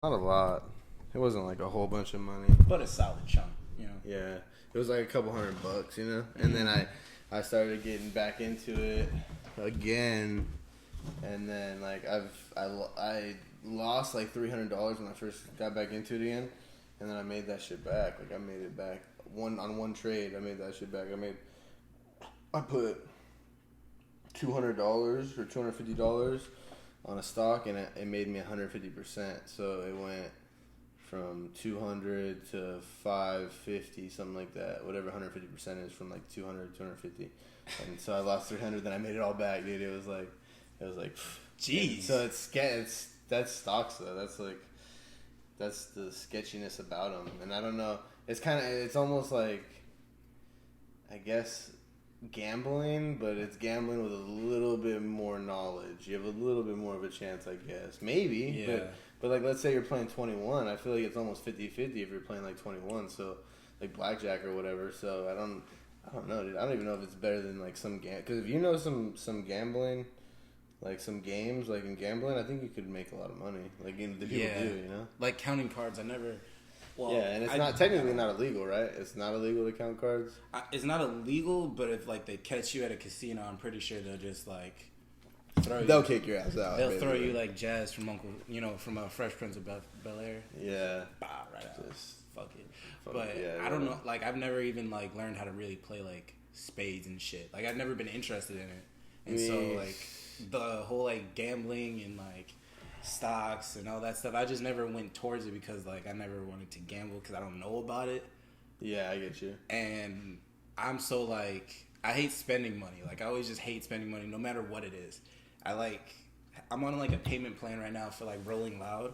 Not a lot. It wasn't like a whole bunch of money. But a solid chunk, Yeah, it was like a couple $100, And then I started getting back into it again, and then like I lost like $300 when I first got back into it again, and then I made that shit back. Like I made it back on one trade. I made that shit back. I put $200 or $250 on a stock, and it made me 150%. So it went from 200 to 550, something like that. Whatever 150% is from like 200 to 250. And so I lost 300, then I made it all back, dude. It was like jeez. So that's stocks though. That's the sketchiness about them. And I don't know. It's almost like, I guess, gambling, but it's gambling with a little bit more knowledge. You have a little bit more of a chance, I guess. Maybe. Yeah. But like, let's say you're playing 21. I feel like it's almost 50-50 if you're playing like 21. So, like blackjack or whatever. So I don't know, dude. I don't even know if it's better than like some because if you know some gambling, like some games, like in gambling, I think you could make a lot of money. Like the people do, Like counting cards, I never. Well, yeah, and it's not technically not illegal, right? It's not illegal to count cards. It's not illegal, but if like they catch you at a casino, I'm pretty sure they'll just like they'll kick your ass out. They'll throw you like Jazz from from Fresh Prince of Bel Air. Yeah, bah, right out. Just fuck it. Fuck but yeah, I don't know. Like I've never even like learned how to really play like spades and shit. Like I've never been interested in it, and so like the whole like gambling and like stocks and all that stuff, I just never went towards it because like I never wanted to gamble because I don't know about it. Yeah, I get you. And I'm so like I hate spending money. Like I always just hate spending money no matter what it is. I'm on like a payment plan right now for like Rolling Loud,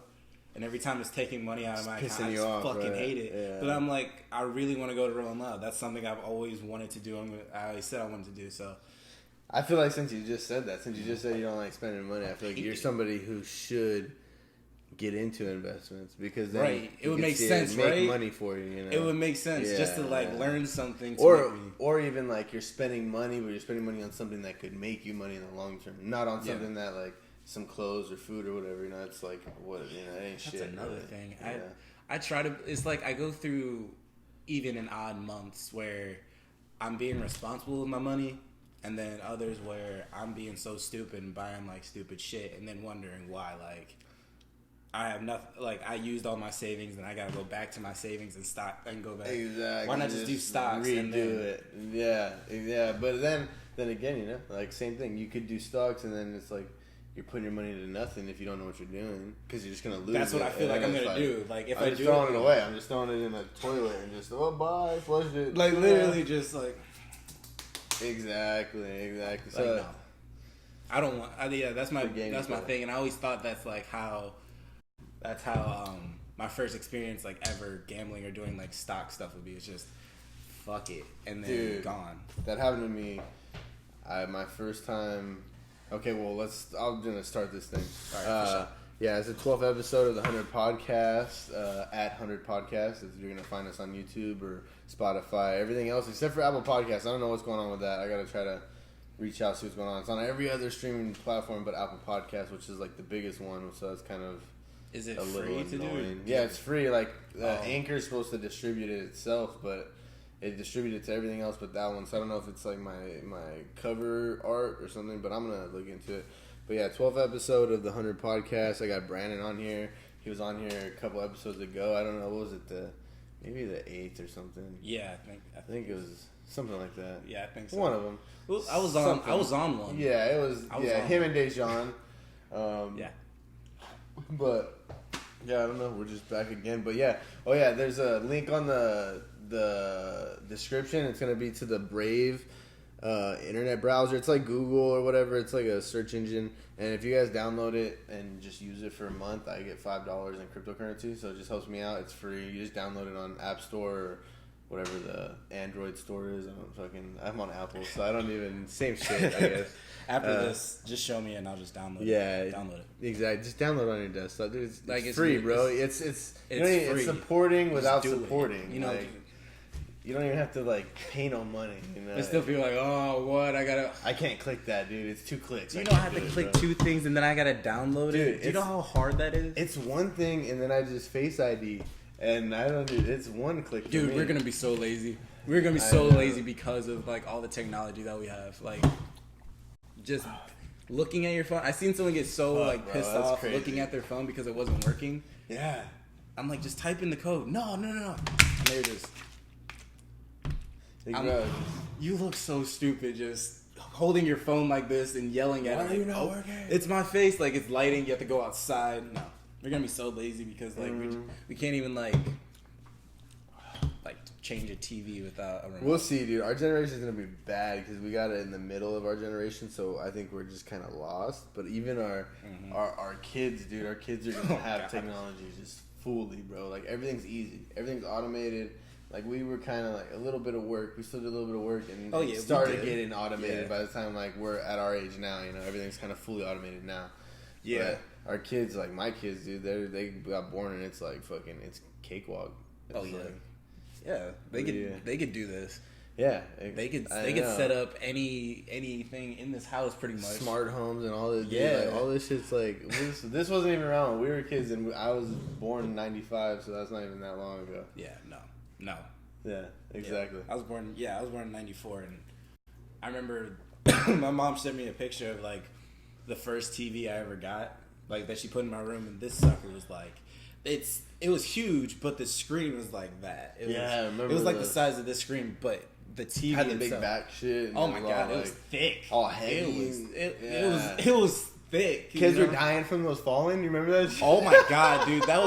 and every time it's taking money out of my account, I just fucking hate it. Yeah. But I'm like, I really want to go to Rolling Loud. That's something I've always wanted to do. I always said I wanted to do. So I feel like since you just said you don't like spending money, I feel like you're somebody who should get into investments because then it would make sense, make money for you. It would make sense just to like learn something. Or even like you're spending money, but you're spending money on something that could make you money in the long term, not on something that like some clothes or food or whatever. It's like what it ain't shit. That's another thing. Yeah. I try to. It's like I go through even and odd months where I'm being responsible with my money. And then others where I'm being so stupid and buying like stupid shit, and then wondering why like I have nothing. Like I used all my savings, and I gotta go back to my savings and stock and go back. Exactly. Why not just do stocks? Redo it. Yeah. But then again, like same thing. You could do stocks, and then it's like you're putting your money into nothing if you don't know what you're doing because you're just gonna lose. That's what I feel like I'm gonna do. Like if I'm just throwing it away, I'm just throwing it in the toilet and just bye, flush it. Like literally, just like. Exactly. So no. I don't want. That's my thing, and I always thought that's how my first experience like ever gambling or doing like stock stuff would be. It's just fuck it, and then gone. That happened to me. My first time. Okay, well I'm gonna start this thing. All right, for sure. Yeah, it's the 12th episode of the 100 Podcast, at 100 Podcast. You're going to find us on YouTube or Spotify, everything else except for Apple Podcasts. I don't know what's going on with that. I got to try to reach out, see what's going on. It's on every other streaming platform but Apple Podcasts, which is like the biggest one, so it's kind of Is it free to do? Yeah, it's free. Like, Anchor is supposed to distribute it itself, but it distributed to everything else but that one, so I don't know if it's like my cover art or something, but I'm going to look into it. But yeah, 12th episode of the 100 Podcast. I got Brandon on here. He was on here a couple episodes ago. I don't know, what was it? Maybe the 8th or something. Yeah, I think it was something like that. Yeah, I think so. One of them. Well, I was on one. Yeah, it was. Him and Dejan. Yeah. But yeah, I don't know. We're just back again. But yeah. Oh yeah, there's a link on the description. It's gonna be to the Brave internet browser. It's like Google or whatever. It's like a search engine, and if you guys download it and just use it for a month, I get $5 in cryptocurrency, so it just helps me out. It's free. You just download it on App Store or whatever the Android store is. I'm on Apple, so I don't even same shit, I guess. After this, just show me and I'll just download it. Yeah, download it. Exactly. Just download it on your desktop. Dude, it's free, bro. It's free. supporting without Just do supporting. it. You don't even have to like pay no money. You know? I still feel like, oh, what? I can't click that, dude. It's 2 clicks. Do you know I have to click 2 things and then I gotta download it? Do you know how hard that is? It's one thing, and then I just Face ID, and I don't do. It's 1 click. Dude, we're gonna be so lazy. We're gonna be so lazy because of like all the technology that we have. Like, just looking at your phone. I seen someone get so pissed off looking at their phone because it wasn't working. Yeah. I'm like, just type in the code. No. And they're just. You look so stupid just holding your phone like this and yelling at it. Why are you not working? It's my face. Like, it's lighting. You have to go outside. No. We're going to be so lazy because, like, we can't even, like, change a TV without a remote. We'll see, dude. Our generation's going to be bad because we got it in the middle of our generation, so I think we're just kind of lost. But even our kids, dude, our kids are going to have technology just fully, bro. Like, everything's easy. Everything's automated. Like, we were kind of like a little bit of work. We still did a little bit of work and started getting automated by the time, like, we're at our age now. You know, everything's kind of fully automated now. Yeah. But our kids, like my kids, dude, they got born and it's like fucking, it's cakewalk. They could do this. Yeah, they could set up anything in this house pretty much. Smart homes and all this. Yeah, like, all this shit's like this wasn't even around when we were kids, and I was born in '95, so that's not even that long ago. Yeah, no. Yeah, exactly. Yeah. I was born in '94, and I remember my mom sent me a picture of like the first TV I ever got, like that she put in my room, and this sucker was like, it was huge, but the screen was like that. I remember. It was like the size of this screen, but the TV had the big back shit. Oh my god, it was thick. All heavy. It was thick. Kids were dying from those falling. You remember that shit? Oh my god, dude, that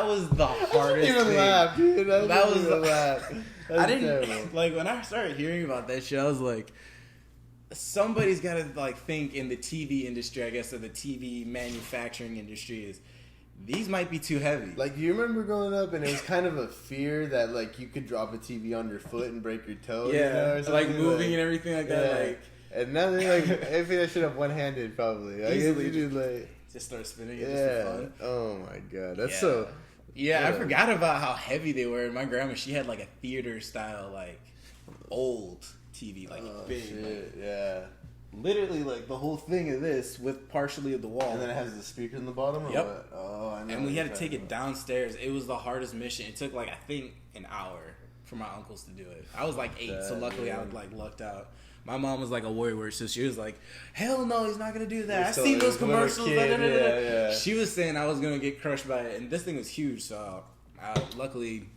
was the hardest thing. I didn't even laugh, dude. I didn't like when I started hearing about that shit. I was like, somebody's got to like think in the TV industry, I guess, or the TV manufacturing industry is. These might be too heavy. Like, you remember growing up, and it was kind of a fear that, like, you could drop a TV on your foot and break your toe. Yeah, you know, like moving and everything like that. Like, and now they're like, I think I should have one-handed probably. Easily, dude, like, just start spinning it just for fun. Oh my god, that's so. Yeah, I forgot about how heavy they were. My grandma, she had like a theater style, like old TV, like big. Shit, yeah. Literally, like, the whole thing of this with partially of the wall. And then it has the speaker in the bottom? Or what? Oh, I know. And we had to take it downstairs. It was the hardest mission. It took, like, I think an hour for my uncles to do it. I was, like, 8, so luckily I, like, lucked out. My mom was, like, a warrior, so she was like, hell no, he's not going to do that. I've seen those commercials. She was saying I was going to get crushed by it. And this thing was huge, so luckily...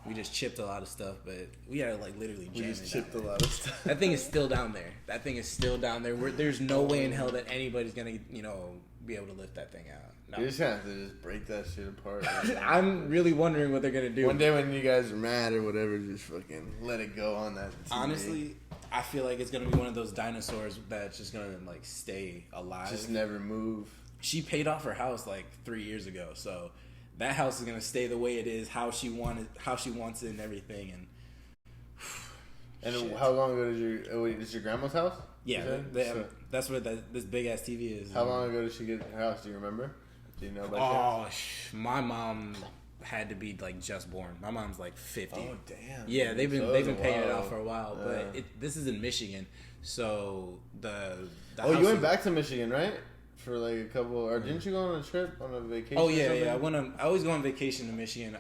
We just chipped a lot of stuff, but we had to, like, literally jam it. We just chipped a lot of stuff. That thing is still down there. There's no way in hell that anybody's going to, you know, be able to lift that thing out. No. You're just going to have to just break that shit apart. I'm really wondering what they're going to do. One day when you guys are mad or whatever, just fucking let it go on that TV. Honestly, I feel like it's going to be one of those dinosaurs that's just going to, like, stay alive. Just never move. She paid off her house, like, 3 years ago, so... That house is gonna stay the way it is, how she wants it, and everything. And how long ago is your grandma's house? Yeah, that's where this big ass TV is. How long ago did she get her house? Do you remember? Do you know about that? Oh, my mom had to be like just born. My mom's like 50. Oh damn. Yeah, they've been paying it off for a while, but this is in Michigan, so the house you went back to Michigan, right? For like a couple, or didn't you go on a trip, on a vacation? Oh yeah. I always go on vacation to Michigan.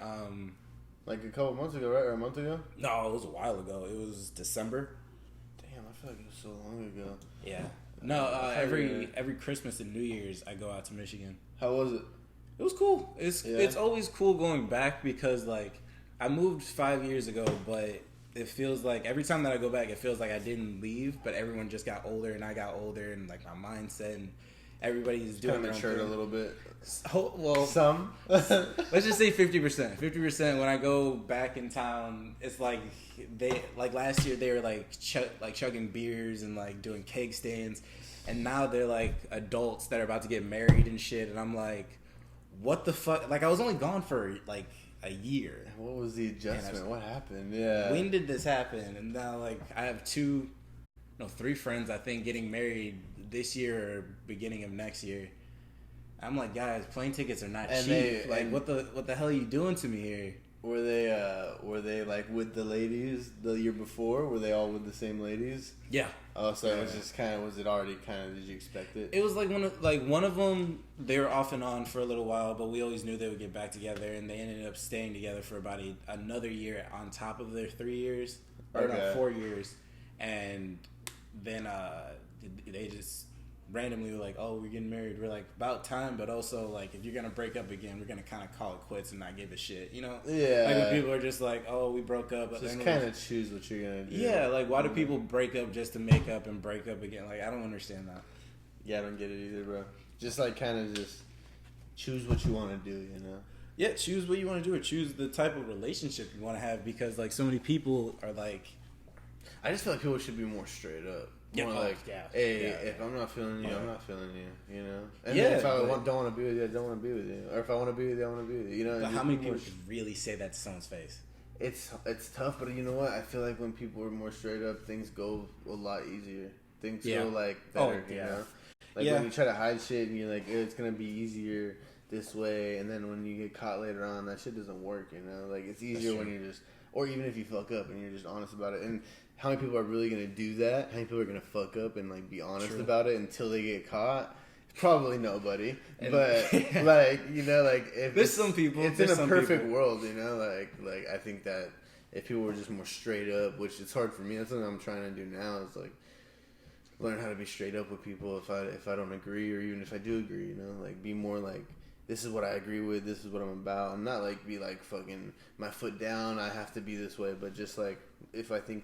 Like a couple months ago, right, or a month ago? No, it was a while ago. It was December. Damn, I feel like it was so long ago. Yeah. No, every Christmas and New Year's I go out to Michigan. How was it? It was cool. It's always cool going back because like I moved 5 years ago, but it feels like every time that I go back, it feels like I didn't leave, but everyone just got older and I got older and like my mindset and. Everybody's doing kind of matured a little bit. Well, some. Let's just say 50%. 50%. When I go back in town, it's like last year they were like chugging beers and like doing cake stands, and now they're like adults that are about to get married and shit. And I'm like, what the fuck? Like I was only gone for like a year. What was the adjustment? What happened? Yeah. When did this happen? And now like I have 3 friends I think getting married this year or beginning of next year. I'm like, guys, plane tickets are not cheap. What the hell are you doing to me here? Were they like with the ladies the year before? Were they all with the same ladies? Yeah. Oh, so it was just kind of, was it already kind of, did you expect it? It was like one of them, they were off and on for a little while, but we always knew they would get back together, and they ended up staying together for about another year on top of their 3 years, or no, 4 years, and then they just randomly were like, oh, we're getting married. We're like, about time, but also like, if you're gonna break up again, we're gonna kind of call it quits and not give a shit, you know? Yeah. Like when people are just like, oh, we broke up, but just kind of choose what you're gonna do. Yeah, like why do people break up just to make up and break up again? Like I don't understand that. Yeah, I don't get it either, bro. Just like kind of just choose what you want to do, you know? Yeah, choose what you want to do, or choose the type of relationship you want to have, because like so many people are like, I just feel like people should be more straight up. More hey, if I'm not feeling you, I'm not feeling you, you know? And then if I don't want to be with you, I don't want to be with you. Or if I want to be with you, I want to be with you, you know? But how many people could really say that to someone's face? It's tough, but you know what? I feel like when people are more straight up, things go a lot easier. Things go like better, you know? Like when you try to hide shit and you're like, it's going to be easier this way, and then when you get caught later on, that shit doesn't work, you know? Like it's easier when you're just, or even if you fuck up and you're just honest about it. And how many people are really going to do that? How many people are going to fuck up and like be honest about it until they get caught? Probably nobody. But like, you know, like if there's some people, it's in a perfect world, you know, like I think that if people were just more straight up, which it's hard for me, that's something I'm trying to do now, is like learn how to be straight up with people if I don't agree, or even if I do agree, you know, like be more like, this is what I agree with, this is what I'm about, and not like be like fucking my foot down, I have to be this way, but just like if I think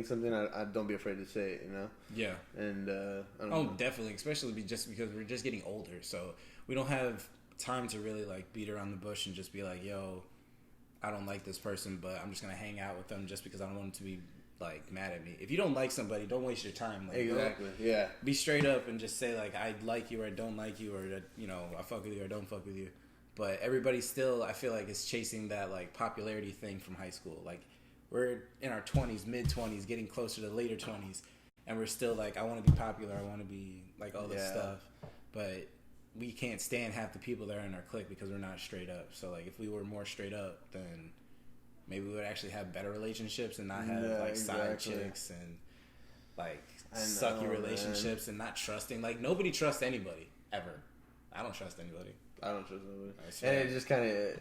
something, I don't be afraid to say it, you know? Yeah. And I don't know. Definitely, especially just because we're just getting older, so we don't have time to really like beat around the bush and just be like, yo, I don't like this person, but I'm just gonna hang out with them just because I don't want them to be like mad at me. If you don't like somebody, don't waste your time. Like, exactly. Yeah. Be straight up and just say like, I like you or I don't like you, or you know, I fuck with you or don't fuck with you. But everybody still, I feel like, is chasing that like popularity thing from high school. Like we're in our 20s, mid 20s, getting closer to later 20s, and we're still like, I want to be popular, I want to be like all this stuff. But we can't stand half the people that are in our clique because we're not straight up. So like, if we were more straight up, then maybe we would actually have better relationships and not have like side chicks and like sucky relationships and not trusting. Like nobody trusts anybody ever. I don't trust anybody. I don't trust nobody. And it just kind of,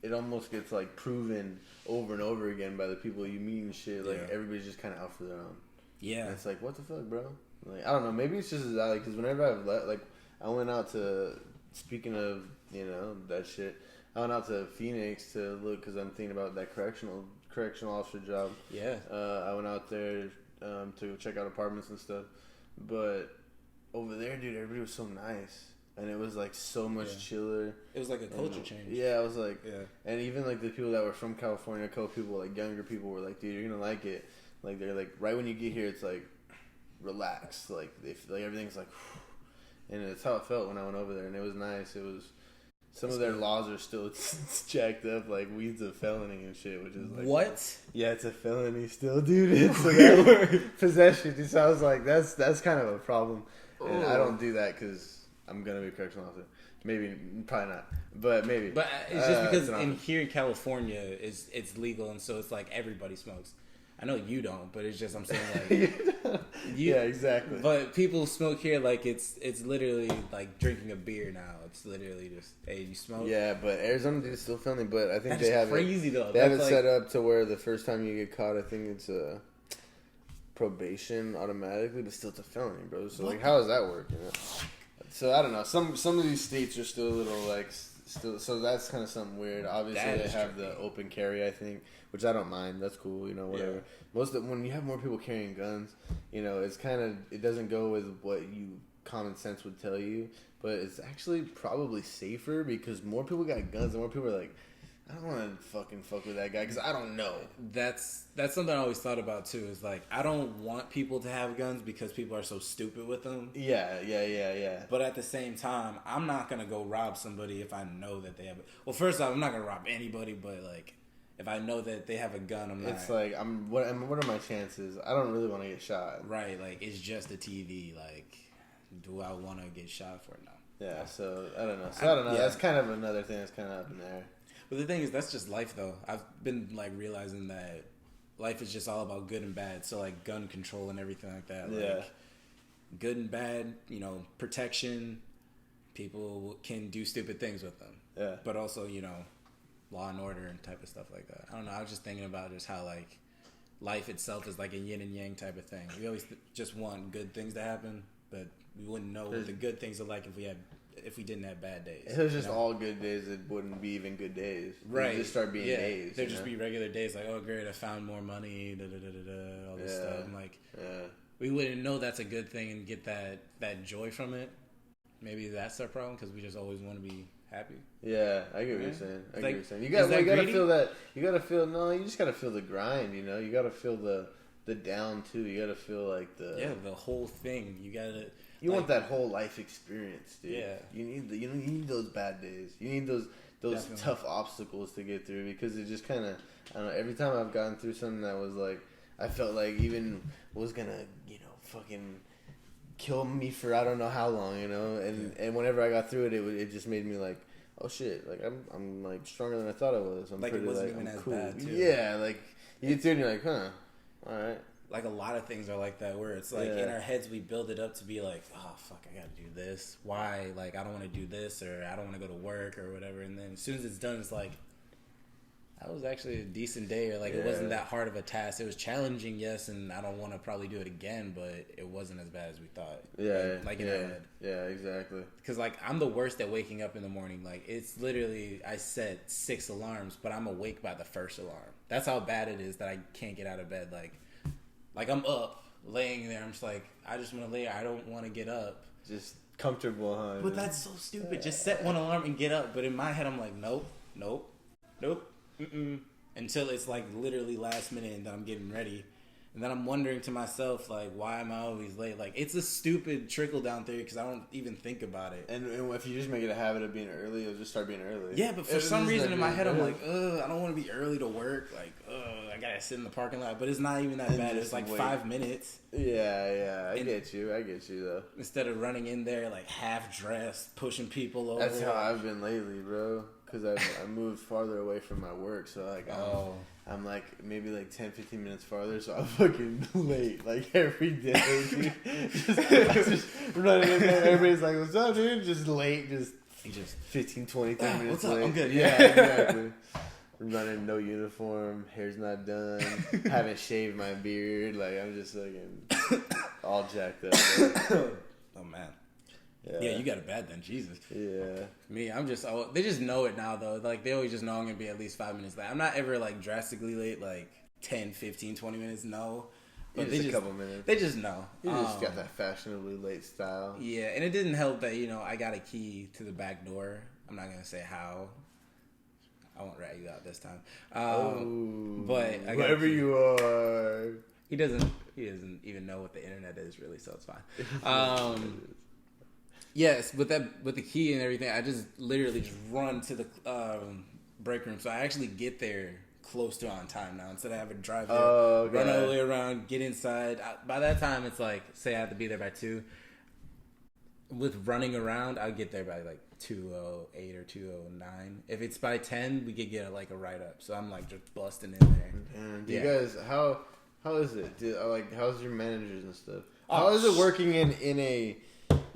it almost gets like proven over and over again by the people you meet and shit. Like everybody's just kind of out for their own. Yeah. And it's like, what the fuck, bro? Like I don't know. Maybe it's just like, because whenever I've I went out to, speaking of, you know, that shit, I went out to Phoenix to look, because I'm thinking about that correctional officer job. Yeah. I went out there to check out apartments and stuff. But over there, dude, everybody was so nice. And it was like so much chiller. It was like a culture change. Yeah, I was like, and even like the people that were from California, a couple people, like younger people, were like, dude, you're gonna like it. Like they're like, right when you get here, it's like, relax. Like everything's like, and it's how it felt when I went over there, and it was nice. It was. Some of their laws are still jacked up, like weed's a felony and shit, which is like, what? Yeah, it's a felony still, dude. It's like possession. So I was like, that's kind of a problem, and I don't do that because I'm gonna be a correctional officer. Maybe, probably not, but maybe. But it's just because here in California, it's legal, and so it's like everybody smokes. I know you don't, but it's just I'm saying like yeah, exactly. But people smoke here like it's literally like drinking a beer now. It's literally just, hey, you smoke. Yeah, but Arizona dude is still felony, but I think they have crazy though. They have it set up to where the first time you get caught, I think it's probation automatically, but still it's a felony, bro. So like, how does that work? You know. So I don't know. Some of these states are still a little like still. So that's kind of something weird. Obviously, they have the open carry, I think, which I don't mind. That's cool, you know, whatever. Yeah. When you have more people carrying guns, you know, it's kind of, it doesn't go with what common sense would tell you, but it's actually probably safer because more people got guns and more people are like, I don't want to fucking fuck with that guy because I don't know. That's something I always thought about too. Is like, I don't want people to have guns because people are so stupid with them. Yeah. But at the same time, I'm not gonna go rob somebody if I know that they have it. Well, first off, I'm not gonna rob anybody, but like, if I know that they have a gun, I'm not. It's like, what are my chances? I don't really want to get shot. Right, like it's just a TV. Like, do I want to get shot for it? No. Yeah. So I don't know. Yeah. That's kind of another thing that's kind of up in there. But the thing is, that's just life, though. I've been like realizing that life is just all about good and bad. So like gun control and everything like that. Like, good and bad, you know, protection. People can do stupid things with them. Yeah. But also, you know, law and order and type of stuff like that. I don't know. I was just thinking about just how like life itself is like a yin and yang type of thing. We always just want good things to happen, but we wouldn't know what the good things are like if we didn't have bad days. If it was just all good days, it wouldn't be even good days. Right. It'd just start being days. There'd just be regular days like, oh great, I found more money, all this stuff. And like, we wouldn't know that's a good thing and get that joy from it. Maybe that's our problem because we just always want to be happy. Yeah, I get what you're saying. You gotta feel. No, you just gotta feel the grind. You know, you gotta feel the down too. You gotta feel like the whole thing. You gotta. You want that whole life experience, dude. Yeah. You need those bad days. You need those Definitely. Tough obstacles to get through because it just kind of, I don't know, every time I've gone through something that was like, I felt like even was gonna, you know, fucking kill me for I don't know how long, you know, and whenever I got through it, it just made me like, oh shit, like I'm like stronger than I thought I was. I'm like pretty, it wasn't like, even I'm as cool. bad too. Yeah, like you get through and you're like, huh, all right. Like a lot of things are like that where it's like in our heads we build it up to be like, oh fuck, I gotta do this. Why? Like I don't want to do this or I don't want to go to work or whatever. And then as soon as it's done, it's like that was actually a decent day or like it wasn't that hard of a task. It was challenging, yes, and I don't want to probably do it again, but it wasn't as bad as we thought. Yeah, like in our head. Yeah, exactly. Because like I'm the worst at waking up in the morning. Like it's literally I set 6 alarms, but I'm awake by the first alarm. That's how bad it is that I can't get out of bed. Like I'm up, laying there. I'm just like, I just want to lay. I don't want to get up. Just comfortable, huh? But that's so stupid. Just set one alarm and get up. But in my head, I'm like, nope. Until it's like literally last minute and then I'm getting ready. And then I'm wondering to myself, like, why am I always late? Like, it's a stupid trickle-down theory because I don't even think about it. And if you just make it a habit of being early, you'll just start being early. Yeah, but for some reason in my head, I'm like, I don't want to be early to work. Like, I got to sit in the parking lot. But it's not even that bad. It's like 5 minutes. Yeah. I get you, though. Instead of running in there, like, half-dressed, pushing people over. That's how I've been lately, bro. Because I moved farther away from my work. So, like, I'm like maybe like 10-15 minutes farther, so I'm fucking late like every day. Dude. just running in there, everybody's like, "What's up, dude?" Just late, just 15, 20, 30 minutes what's up? late. I'm good. Yeah, exactly. Running no uniform, hair's not done, haven't shaved my beard. Like I'm just like all jacked up. Oh man. Yeah, you got it bad then, Jesus. Yeah. Me, I'm just, they just know it now, though. Like, they always just know I'm going to be at least 5 minutes late. I'm not ever, like, drastically late, like, 10, 15, 20 minutes, no. But just a couple minutes. They just know. You just got that fashionably late style. Yeah, and it didn't help that, you know, I got a key to the back door. I'm not going to say how. I won't rat you out this time. But I got wherever you are. He doesn't even know what the internet is, really, so it's fine. Yes, with the key and everything, I just literally just run to the break room. So I actually get there close to on time now instead of having to drive there, run all the way around, get inside. By that time, it's like, say I have to be there by 2. With running around, I'll get there by like 2:08 or 2:09. If it's by 10, we could get like a write up. So I'm like just busting in there. And you guys, how is it? How's your managers and stuff? How is it working in a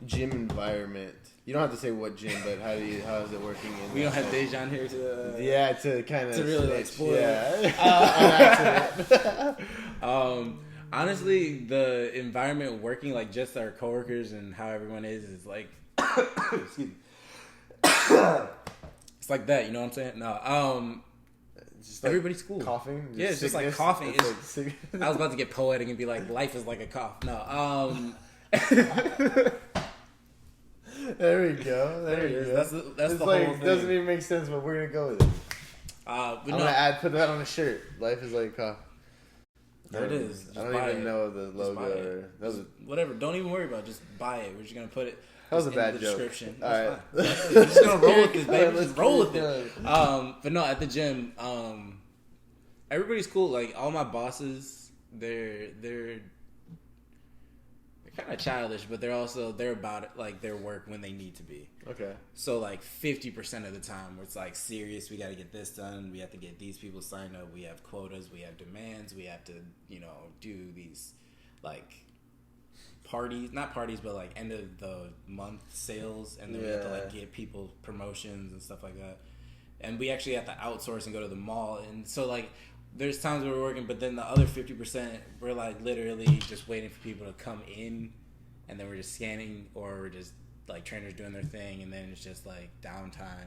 gym environment? You don't have to say what gym, but how is it working in? We don't have Dejan here to kind of to really like spoil. Honestly, the environment working, like just our coworkers and how everyone is like excuse me. It's like that, you know what I'm saying? No, just like everybody's cool. Coughing? Yeah, it's just like coughing. I was about to get poetic and be like, life is like a cough. No, there we go. There you go. That's the like, whole thing. Doesn't even make sense, but we're gonna go with it. I'm gonna put that on a shirt. Life is like a cough. There it is. I don't even know the logo. Whatever. Don't even worry about it. Just buy it. We're just gonna put it. That was a bad in the joke. Description. All right. We're just gonna roll with this, baby. Just roll with it. But no, at the gym, everybody's cool. Like all my bosses, they're kind of childish, but they're about it, like their work when they need to be. Okay. So like 50% of the time, it's like serious. We got to get this done. We have to get these people signed up. We have quotas. We have demands. We have to, do these like parties, not parties, but like end of the month sales, and then we have to like get people promotions and stuff like that. And we actually have to outsource and go to the mall, and so like. There's times where we're working, but then the other 50%, we're like literally just waiting for people to come in, and then we're just scanning, or we're just like trainers doing their thing, and then it's just like downtime.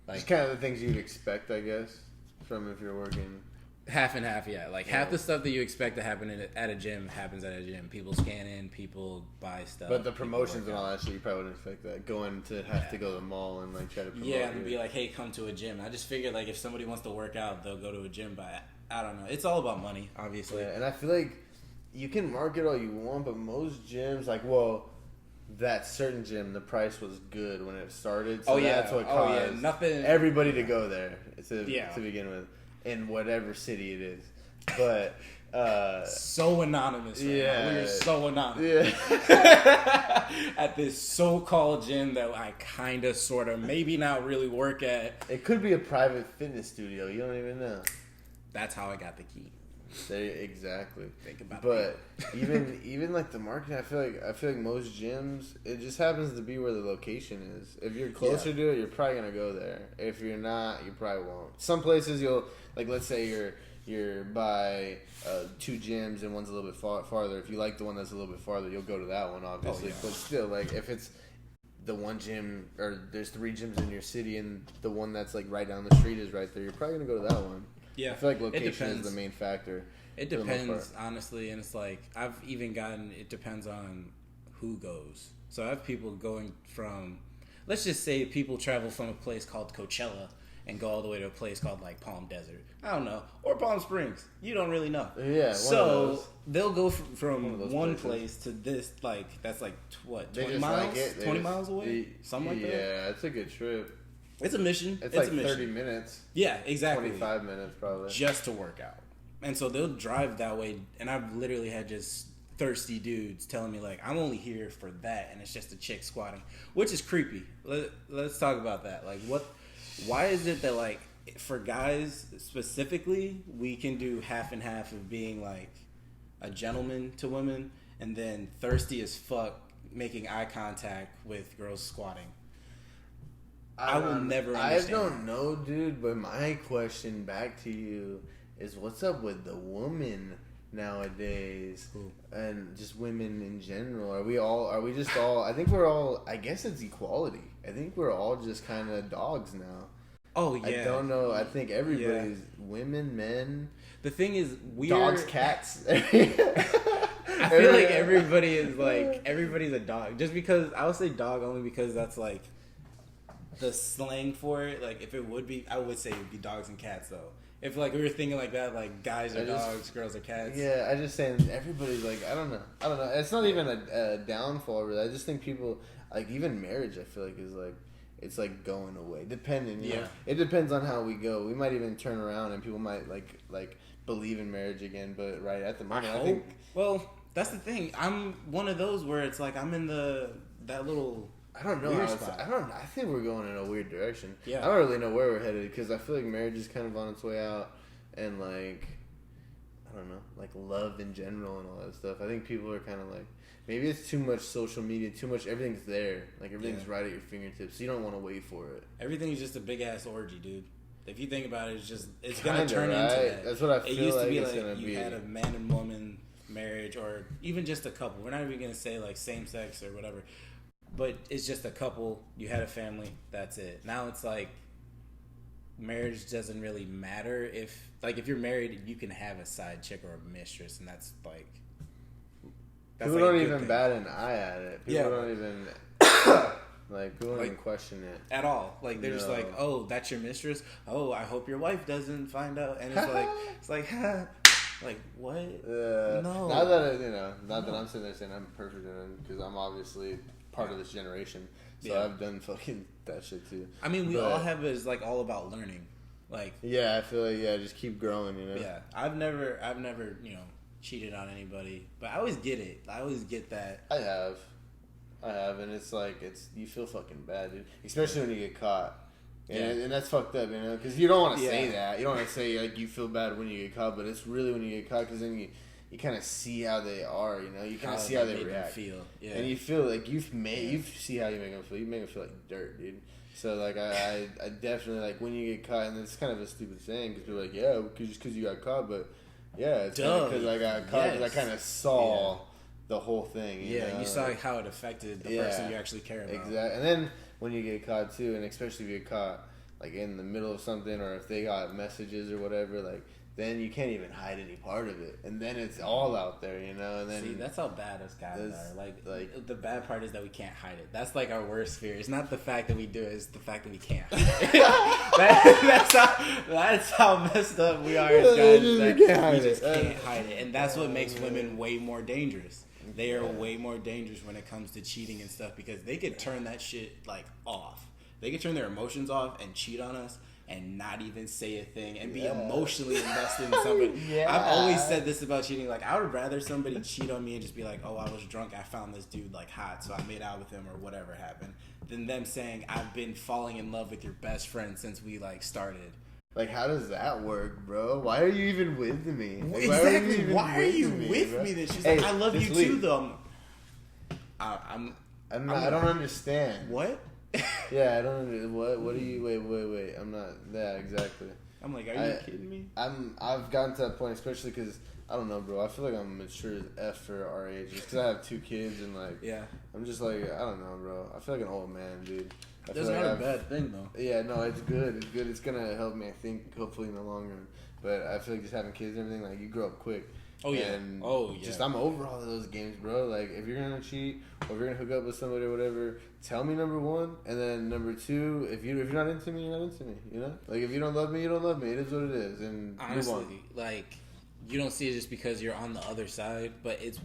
Like just kind of the things you'd expect, I guess, from if you're working. Half and half, yeah. Like half the stuff that you expect to happen at a gym happens at a gym. People scan in, people buy stuff. But the promotions and all that shit, you probably wouldn't expect that. Going to have to go to the mall and like try to promote. Yeah, and be like, hey, come to a gym. I just figured like if somebody wants to work out, they'll go to a gym. But I don't know. It's all about money, obviously. Yeah, and I feel like you can market all you want, but most gyms, that certain gym, the price was good when it started. So that's what caused everybody to go there to begin with, in whatever city it is. But so anonymous. Right now. We're so anonymous. Yeah. At this so-called gym that I kind of, sort of, maybe not really work at. It could be a private fitness studio. You don't even know. That's how I got the key. Exactly. Think about but even like the marketing, I feel like most gyms, it just happens to be where the location is. If you're closer to it, you're probably gonna go there. If you're not, you probably won't. Some places you'll let's say you're by 2 gyms and one's a little bit farther. If you like the one that's a little bit farther, you'll go to that one, obviously. But still, like if it's the one gym, or there's 3 gyms in your city and the one that's like right down the street is right there, you're probably gonna go to that one. Yeah, I feel like location is the main factor. It depends, honestly, and it's like I've even gotten. It depends on who goes. So I have people going from, let's just say, people travel from a place called Coachella and go all the way to a place called like Palm Desert. I don't know, or Palm Springs. You don't really know. Yeah. So they'll go from one place to this, like that's like what 20 miles, 20 miles away, something like that. Yeah, it's a good trip. It's a mission. It's like 30 minutes. Yeah, exactly. 25 minutes probably. Just to work out. And so they'll drive that way. And I've literally had just thirsty dudes telling me, like, I'm only here for that. And it's just a chick squatting, which is creepy. Let's talk about that. Like, why is it that, like, for guys specifically, we can do half and half of being, like, a gentleman to women and then thirsty as fuck making eye contact with girls squatting? I will never understand. I don't know, dude, but my question back to you is what's up with the woman nowadays? Ooh. And just women in general? I guess it's equality. I think we're all just kind of dogs now. Oh, yeah. I don't know. I think everybody's women, men. The thing is, dogs, cats. I feel like everybody's a dog. Just because, I would say dog only because that's like the slang for it. Like if it would be, I would say it would be dogs and cats though. If like we were thinking like that, like guys are dogs, girls are cats. Yeah, I just saying everybody's like I don't know. It's not even a downfall really. I just think people like even marriage. I feel like is like it's like going away. Depending, you know? It depends on how we go. We might even turn around and people might like believe in marriage again. But right at the moment, I think. Well, that's the thing. I'm one of those where it's like I'm in that little. I don't know. I think we're going in a weird direction. Yeah. I don't really know where we're headed because I feel like marriage is kind of on its way out, and like, I don't know, like love in general and all that stuff. I think people are kind of like, maybe it's too much social media, too much. Everything's there, like everything's right at your fingertips. So you don't want to wait for it. Everything's just a big ass orgy, dude. If you think about it, it's gonna turn into that. That's what I feel. It used to be it's like you had a man and woman marriage, or even just a couple. We're not even gonna say like same sex or whatever. But it's just a couple, you had a family, that's it. Now it's like marriage doesn't really matter if you're married, you can have a side chick or a mistress, and that's people don't even bat an eye at it. People don't even people don't even question it at all. Like they're just like, oh, that's your mistress. Oh, I hope your wife doesn't find out. And it's like like what? No. Not that I'm sitting there saying I'm perfect because I'm obviously part of this generation, so I've done fucking that shit too. I mean, we all have is like all about learning, like I feel like just keep growing, you know. Yeah, I've never cheated on anybody, but I always get it. I always get that. I have, and it's like you feel fucking bad, dude. Especially when you get caught. And that's fucked up, you know, because you don't want to say that. You don't want to say like you feel bad when you get caught, but it's really when you get caught, because then you kind of see how they are, you know. You kind of see how they react, feel, and you feel like you see how you make them feel. You make them feel like dirt, dude. So like I definitely like when you get caught, and it's kind of a stupid thing because people are like, yeah, because you got caught, but yeah, it's because I got caught because I kind of saw the whole thing. You know? You saw how it affected the person you actually care about. Exactly, and then when you get caught too, and especially if you get caught like in the middle of something, or if they got messages or whatever, like then you can't even hide any part of it, and then it's all out there, you know. And then see, that's how bad us guys are. Like the bad part is that we can't hide it. That's like our worst fear. It's not the fact that we do it; it's the fact that we can't. That's how messed up we are as guys. We just can't hide it, and that's what makes women way more dangerous. They are way more dangerous when it comes to cheating and stuff, because they could turn that shit like off. They could turn their emotions off and cheat on us and not even say a thing and be emotionally invested in somebody. I've always said this about cheating. Like, I would rather somebody cheat on me and just be like, oh, I was drunk, I found this dude like hot, so I made out with him or whatever happened, than them saying I've been falling in love with your best friend since we like started. Like, how does that work, bro? Why are you even with me? Like, exactly. Why are you with me? That she's like, I love you too, though. I don't understand. What? Yeah, I don't. What are you? Wait. I'm not. Yeah, exactly. I'm like, are you kidding me? I've gotten to that point, especially because I don't know, bro. I feel like I'm mature as F for our age, just because I have 2 kids and like, I'm just like, I don't know, bro. I feel like an old man, dude. That's not a bad thing, though. Yeah, no, it's good. It's good. It's gonna help me, I think, hopefully in the long run. But I feel like just having kids and everything, like, you grow up quick. Oh yeah. And just I'm over all of those games, bro. Like, if you're gonna cheat or if you're gonna hook up with somebody or whatever, tell me, number one, and then number two, if you're not into me, you're not into me. You know, like, if you don't love me, you don't love me. It is what it is. And honestly, like, you don't see it just because you're on the other side, but it's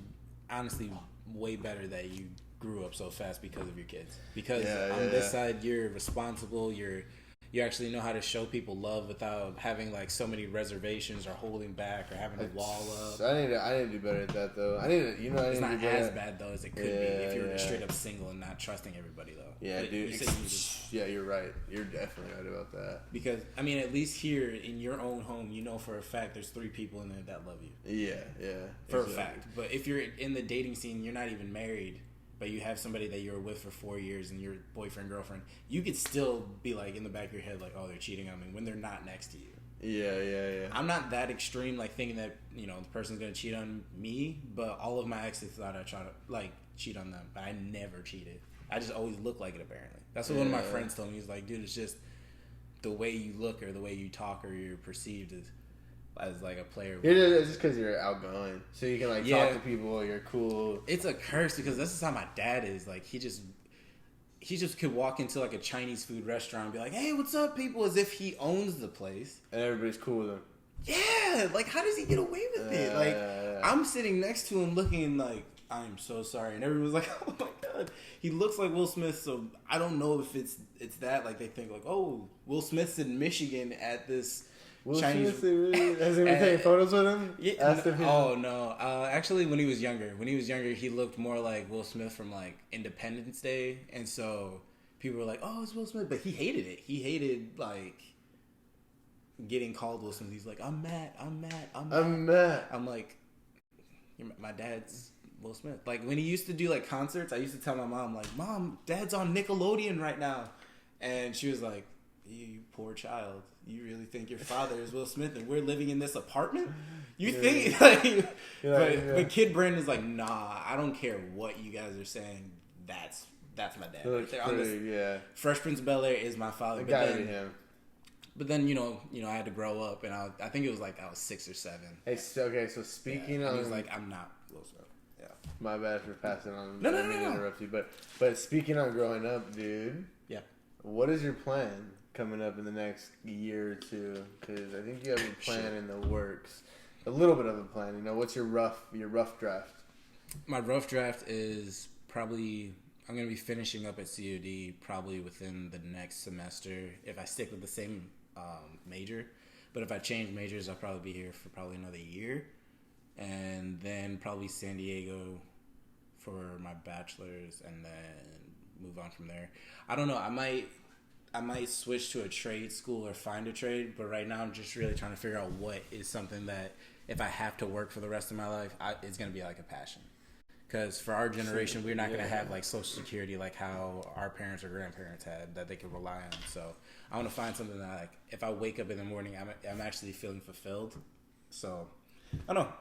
honestly way better that you grew up so fast because of your kids. Because on this side, you're responsible. You actually know how to show people love without having like so many reservations or holding back or having to wall up. I need to do better at that, though. It's not as bad though as it could be if you're straight up single and not trusting everybody, though. Yeah, but dude. You're right. You're definitely right about that. Because I mean, at least here in your own home, you know for a fact there's 3 people in there that love you. Yeah. For a fact. But if you're in the dating scene, you're not even married, but you have somebody that you're with for 4 years and you're boyfriend, girlfriend, you could still be like in the back of your head like, oh, they're cheating on me when they're not next to you. Yeah. I'm not that extreme, like thinking that, you know, the person's gonna cheat on me, but all of my exes thought I tried to like cheat on them, but I never cheated. I just always look like it, apparently. That's what one of my friends told me. He's like, dude, it's just the way you look or the way you talk or you're perceived as like a player. It's just because you're outgoing, so you can like talk to people. You're cool. It's a curse because this is how my dad is. Like, he just could walk into like a Chinese food restaurant and be like, "Hey, what's up, people?" As if he owns the place and everybody's cool with him. Yeah, like, how does he get away with it? Like, I'm sitting next to him looking like, I'm so sorry, and everyone's like, oh my god, he looks like Will Smith. So I don't know if it's that, like, they think like, oh, Will Smith's in Michigan at this Will Chinese. Smith really has he been taking photos with him? Yeah, no. Actually, when he was younger, he looked more like Will Smith from like Independence Day, and so people were like, "Oh, it's Will Smith," but he hated it. He hated like getting called Will Smith. He's like, "I'm Matt. I'm like, my dad's Will Smith. Like, when he used to do like concerts, I used to tell my mom like, "Mom, Dad's on Nickelodeon right now," and she was like, "You poor child. You really think your father is Will Smith and we're living in this apartment? You think?" Like, but Kid Brandon's like, "Nah, I don't care what you guys are saying. That's my dad." Right, Fresh Prince of Bel-Air is my father. But then, you know, I had to grow up, and I think it was like I was 6 or 7. Hey, okay, so speaking of, he was like, "I'm not Will Smith." Yeah. My bad for passing on. No. I didn't mean to interrupt you, but speaking on growing up, dude. Yeah. What is your plan coming up in the next year or two? Because I think you have a plan in the works. A little bit of a plan. You know, what's your rough draft? My rough draft is probably, I'm going to be finishing up at COD probably within the next semester if I stick with the same major. But if I change majors, I'll probably be here for probably another year. and then probably San Diego for my bachelor's, and then move on from there. I don't know. I might switch to a trade school or find a trade, but right now I'm just really trying to figure out what is something that if I have to work for the rest of my life, it's going to be like a passion. Because for our generation, we're not going to have like Social Security like how our parents or grandparents had that they could rely on. So I want to find something that like if I wake up in the morning, I'm actually feeling fulfilled. So I don't know.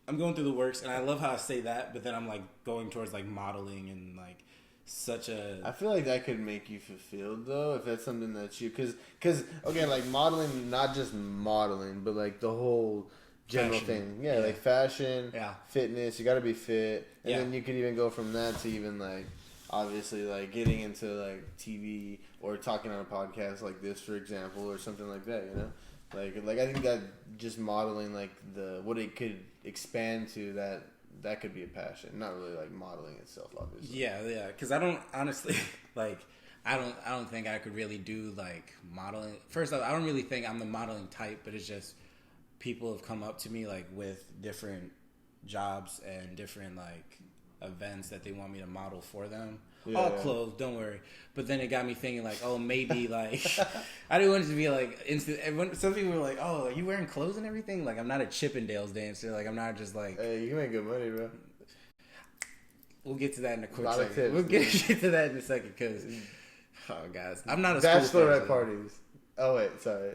I'm going through the works, and I love how I say that, but then I'm like going towards like modeling and like such a. I feel like that could make you fulfilled though, if that's something that you because okay, like modeling, not just modeling, but like the whole general thing, yeah, like fashion, fitness. You got to be fit, and then you could even go from that to even like obviously like getting into like TV or talking on a podcast like this, for example, or something like that. You know, like I think that just modeling like what it could expand to that could be a passion, not really like modeling itself, obviously. Yeah, because I don't honestly like. I don't think I could really do like modeling. First off, I don't really think I'm the modeling type, but it's just people have come up to me like with different jobs and different like events that they want me to model for them. All clothes, don't worry. But then it got me thinking like, oh, maybe like I didn't want it to be like instant. Some people were like, oh, are you wearing clothes and everything? Like I'm not a Chippendales dancer. Like I'm not just like. Hey, you can make good money, bro. We'll get to that in a quick second. Tips, we'll get to that in a second because, oh guys, I'm not a bachelorette parties. Oh wait, sorry.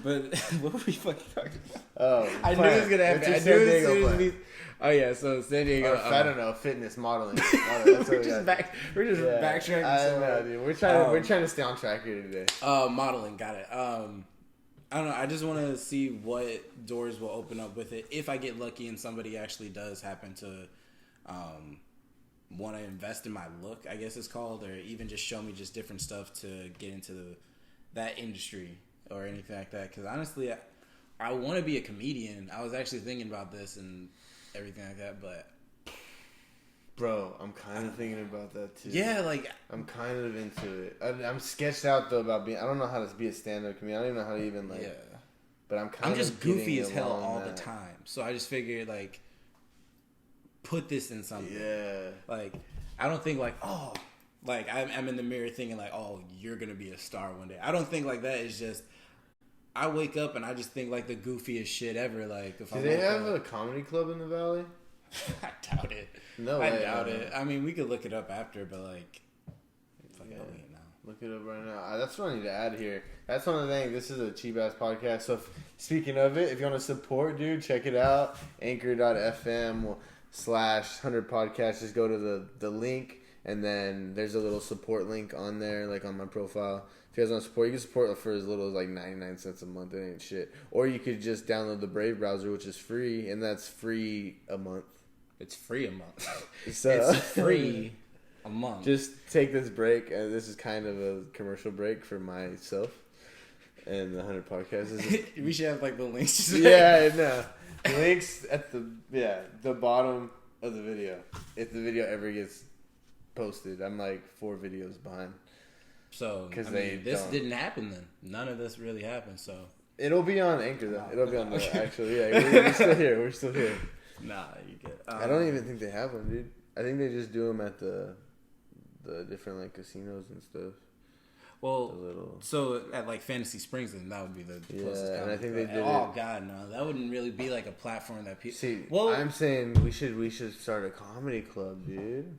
But what were we fucking talking about? Oh, I knew it was gonna happen. I knew it was gonna be. Oh yeah, so San Diego. I don't know, fitness modeling. That's we're just backtracking. I know, dude. We're trying to stay on track here today. Modeling, got it. I don't know. I just want to see what doors will open up with it if I get lucky and somebody actually does happen to want to invest in my look, I guess it's called, or even just show me just different stuff to get into that industry or anything like that. Because honestly, I want to be a comedian. I was actually thinking about this and everything like that, but bro, I'm kind of thinking about that too. Yeah, like I'm kind of into it. I'm sketched out though about being. I don't know how to be a stand-up comedian. I don't even know how to even like. Yeah. But I'm just goofy as hell all the time. So I just figured like put this in something. Yeah. Like I don't think like like I'm in the mirror thinking like you're gonna be a star one day. I don't think like that. It's just I wake up and I just think like the goofiest shit ever. Like if do they have a comedy club in the Valley? I doubt it. No, I doubt it. I mean, we could look it up after, but like, fuck it now. Look it up right now. That's what I need to add here. That's one of the things. This is a cheap ass podcast. So, speaking of it, if you want to support, dude, check it out. Anchor.fm/100podcast. Just go to the link, and then there's a little support link on there, like on my profile. If you guys want to support, you can support for as little as like 99 cents a month. It ain't shit. Or you could just download the Brave browser, which is free, and that's free a month. It's free a month. So, it's free a month. Just take this break. This is kind of a commercial break for myself and the 100 podcast. We should have like the links. Yeah, no. Links at the bottom of the video. If the video ever gets posted, I'm like 4 videos behind. So, this didn't happen then. None of this really happened, so. It'll be on Anchor, though. It'll be on the actually. Yeah, we're still here. We're still here. Nah, you get. I don't even think they have one, dude. I think they just do them at the different like casinos and stuff. Well, so at like Fantasy Springs, then that would be the closest. Yeah, and I think they did. Oh God, no, that wouldn't really be like a platform that people. See, well, I'm saying we should start a comedy club, dude.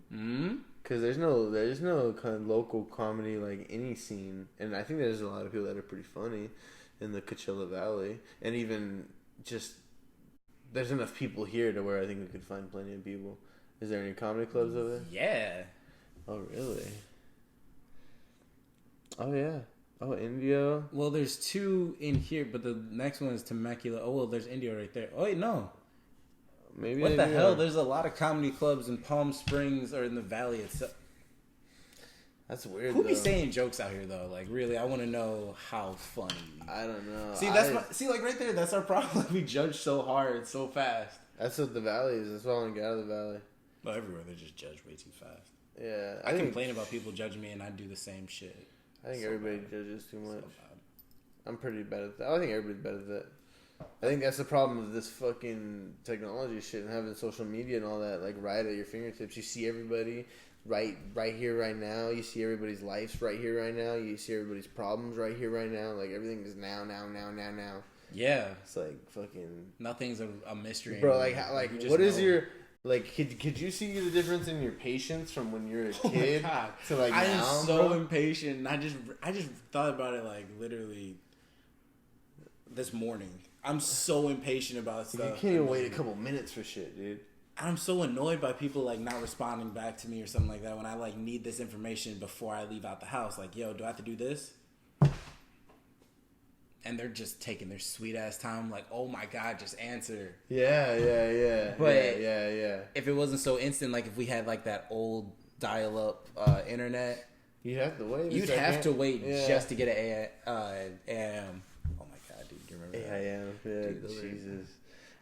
Because there's no kind of local comedy like any scene, and I think there's a lot of people that are pretty funny in the Coachella Valley, and even just. There's enough people here to where I think we could find plenty of people. Is there any comedy clubs over there? Yeah. Oh, really? Oh, yeah. Oh, Indio. Well, there's 2 in here, but the next one is Temecula. Oh, well, there's Indio right there. Oh, wait, no. Maybe. What the hell? There's a lot of comedy clubs in Palm Springs or in the Valley itself. That's weird. Who be saying jokes out here though? Like, really, I want to know how funny. I don't know. See, like right there. That's our problem. We judge so hard, so fast. That's what the Valley is. That's why I want to get out of the Valley. Well, everywhere they just judge way too fast. Yeah, I complain about people judging me, and I do the same shit. I think everybody judges too much. I'm pretty bad at that. I think everybody's bad at that. I think that's the problem with this fucking technology shit and having social media and all that, like, right at your fingertips. You see everybody right here, right now. You see everybody's lives right here, right now. You see everybody's problems right here, right now. Like, everything is now. Yeah. It's like fucking... Nothing's a mystery Bro, anymore. like what is your... Like, could you see the difference in your patience from when you're a kid to, like, now, I am so bro? impatient. I just thought about it, like, literally this morning. I'm so impatient about stuff. You can't even wait a couple minutes for shit, dude. I'm so annoyed by people, like, not responding back to me or something like that when I, like, need this information before I leave out the house. Like, yo, do I have to do this? And they're just taking their sweet-ass time. Like, oh, my God, just answer. Yeah. But yeah. if it wasn't so instant, like, if we had, like, that old dial-up internet... You'd have to wait. You'd have to wait just to get an AM. Oh, my God, dude. Do you remember that? AM, yeah. Dude, Jesus.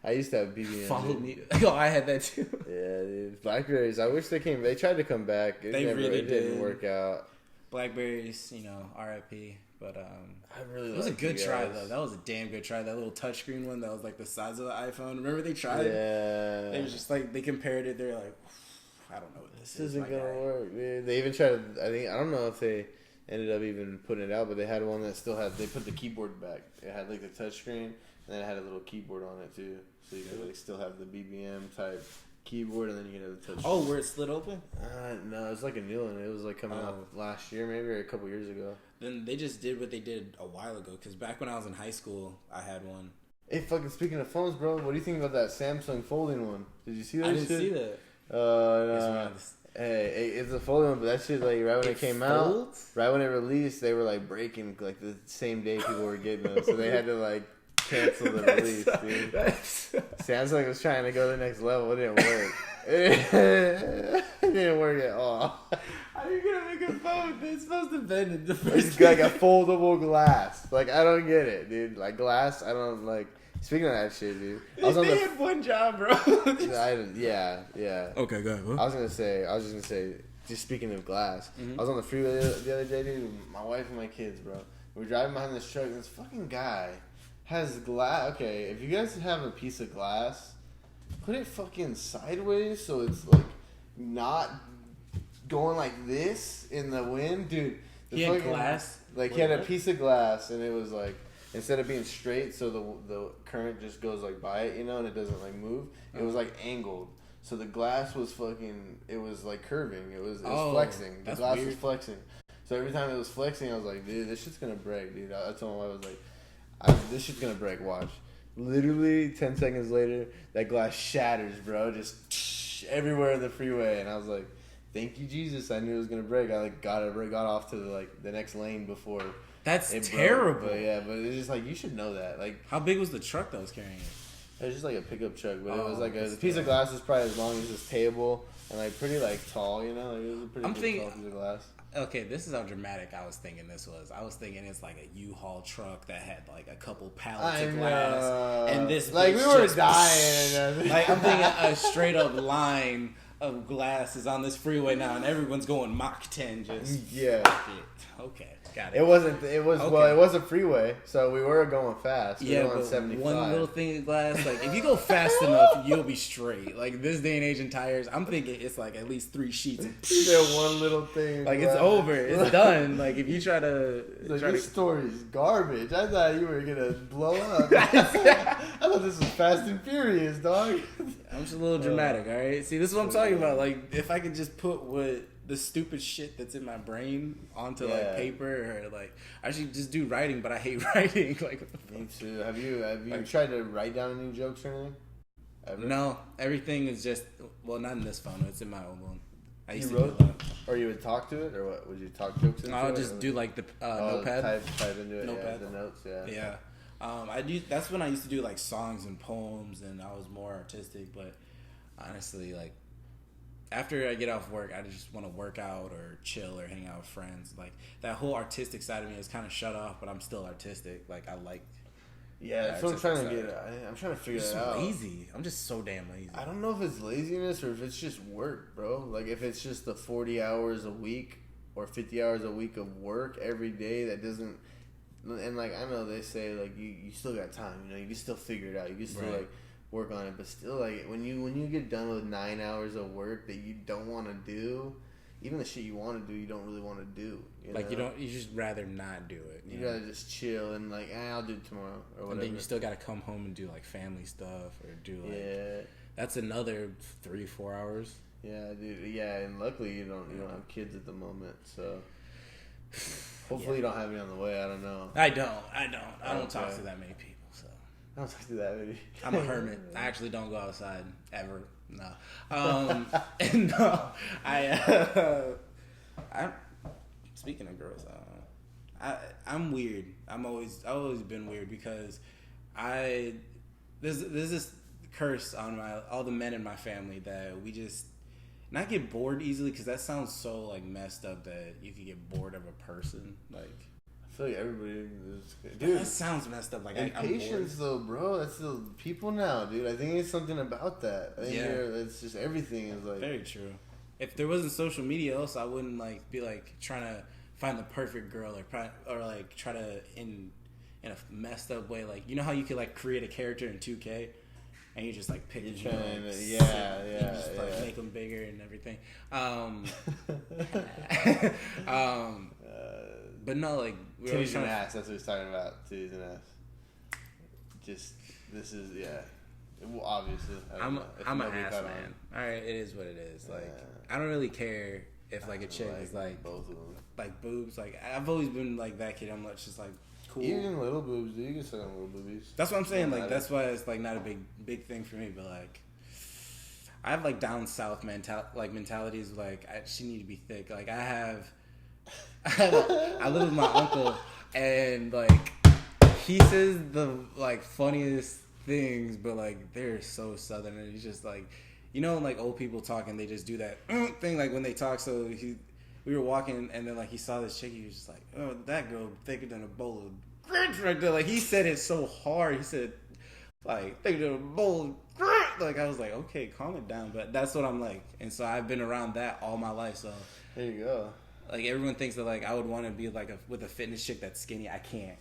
I used to have BBM. Follow me. Oh, I had that too. Yeah, dude. Blackberries. I wish they came. They tried to come back. It didn't work out. Blackberries, RIP. But I really. It was a good try though. That was a damn good try. That little touchscreen one that was like the size of the iPhone. Remember they tried? Yeah. They was just like they compared it. They're like, I don't know what this is. Isn't gonna work, dude. They even tried. I don't know if they ended up even putting it out, but they had one that still had. They put the keyboard back. It had like the touchscreen, and then it had a little keyboard on it too. So you could like still have the BBM type keyboard, and then you can have the touch. Oh, where it slid open? No, it's like a new one. It was like coming out last year, maybe, or a couple years ago. Then they just did what they did a while ago. Because back when I was in high school, I had one. Hey, fucking speaking of phones, bro, what do you think about that Samsung folding one? Did you see that? I didn't see that. No. Hey, it's a folding one, but that shit, like, right when it came out, right when it released, they were like breaking, like, the same day people were getting them, so they had to like cancel the release, dude. Samsung was trying to go to the next level. It didn't work. It didn't work at all. How are you gonna make a phone that's supposed to bend in the first It's like a foldable glass. Like, I don't get it, dude. Like, glass, I don't like. Speaking of that shit, dude. They had one job, bro. Yeah. Okay, go ahead. I was just gonna say, just speaking of glass, I was on the freeway the other day, dude, with my wife and my kids, bro. We're driving behind this truck, and this fucking guy has glass. Okay, if you guys have a piece of glass, put it fucking sideways so it's like not going like this in the wind, dude. He had glass. Like, he had a piece of glass, and it was like, instead of being straight, so the current just goes like by it, and it doesn't like move. It was like angled, so the glass was fucking. It was like curving. It was flexing. The glass was flexing. So every time it was flexing, I was like, dude, this shit's gonna break, dude. I told my wife, I was like, this shit's gonna break. Watch. Literally 10 seconds later, that glass shatters, bro. Just everywhere in the freeway, and I was like, thank you, Jesus. I knew it was gonna break. I like got off to the next lane before. That's terrible. But it's just like, you should know that. Like, how big was the truck that was carrying it? It was just like a pickup truck, but it was like the piece of glass was probably as long as this table and like pretty like tall, Like, it was a pretty tall piece of glass. Okay, this is how dramatic I was thinking this was. I was thinking it's like a U-Haul truck that had like a couple pallets of glass, and this like we were dying. Like, I'm thinking a straight up line of glass is on this freeway now, and everyone's going Mach 10. Just okay. Got it. It was a freeway, so we were going fast. We were on 75. One little thing of glass, like, if you go fast enough, you'll be straight. Like, this day and age in tires, I'm thinking it's like at least 3 sheets. One little thing. Like, it's over. It's done. Like, if you try to... This story's garbage. I thought you were going to blow up. I thought this was Fast and Furious, dog. I'm just a little dramatic, all right? See, this is what I'm talking about. Like, if I could just put the stupid shit that's in my brain onto like paper, or like, I should just do writing, but I hate writing. Like, me too. Have you tried to write down any jokes or anything? Ever? No, everything is just, well, not in this phone. It's in my old one. I used to wrote, do that. Or you would talk to it, or what? Would you talk jokes into it? I would just do like the notepad. Type into it. Notepad. The notes. Yeah. I do. That's when I used to do like songs and poems, and I was more artistic. But honestly, like, after I get off work, I just want to work out or chill or hang out with friends. Like, that whole artistic side of me is kind of shut off, but I'm still artistic. Like, I like. Yeah, that's what I'm trying to get at. I'm trying to figure that out. Lazy. I'm just so damn lazy. I don't know if it's laziness or if it's just work, bro. Like, if it's just the 40 hours a week or 50 hours a week of work every day that doesn't, and like I know they say like you still got time, you know, you can still figure it out, you can still like work on it, but still like when you get done with 9 hours of work that you don't want to do, even the shit you want to do, you don't really want to do. You just rather not do it. You gotta just chill and like, I'll do it tomorrow or whatever. And then you still gotta come home and do like family stuff or do like that's another 3-4 hours. Yeah, dude. Yeah, and luckily you don't have kids at the moment, so hopefully you don't have me on the way. I don't know. I don't talk to that many people, so I don't talk to that many. I'm a hermit. I actually don't go outside ever. No. And no, I'm speaking of girls. I'm weird. I've always been weird because there's this curse on all the men in my family that we just not get bored easily, because that sounds so like messed up that you could get bored of a person. Like I feel like everybody is, dude. That sounds messed up. Like patience though, bro. That's the people now, dude. I think it's something about that. I think it's just everything is like very true. If there wasn't social media, also I wouldn't like be like trying to find the perfect girl or like try to in a messed up way. Like, you know how you could like create a character in 2K and you just like pick you just like make them bigger and everything. But no, like titties and ass. That's what he's talking about. Titties and ass. Just this is Well, obviously, I'm an ass man. All right, it is what it is. Like I don't really care if like a chick is like both of them, like boobs. Like I've always been like that kid. I'm like just like cool. Even little boobs, dude. You can suck on little boobies. That's what I'm saying. Like that's why it's like not a big thing for me. But like I have like down south mentalities. Like she need to be thick. Like I live with my uncle, and like he says the like funniest things, but like they're so southern, and he's just like, you know, like old people talking, they just do that thing like when they talk. So we were walking, and then like he saw this chick, he was just like, oh, that girl thicker than a bowl of grits right there. Like he said it so hard. He said like thicker than a bowl of grits. Like I was like, okay, calm it down. But that's what I'm like, and so I've been around that all my life. So there you go. Like everyone thinks that like I would want to be like with a fitness chick that's skinny. I can't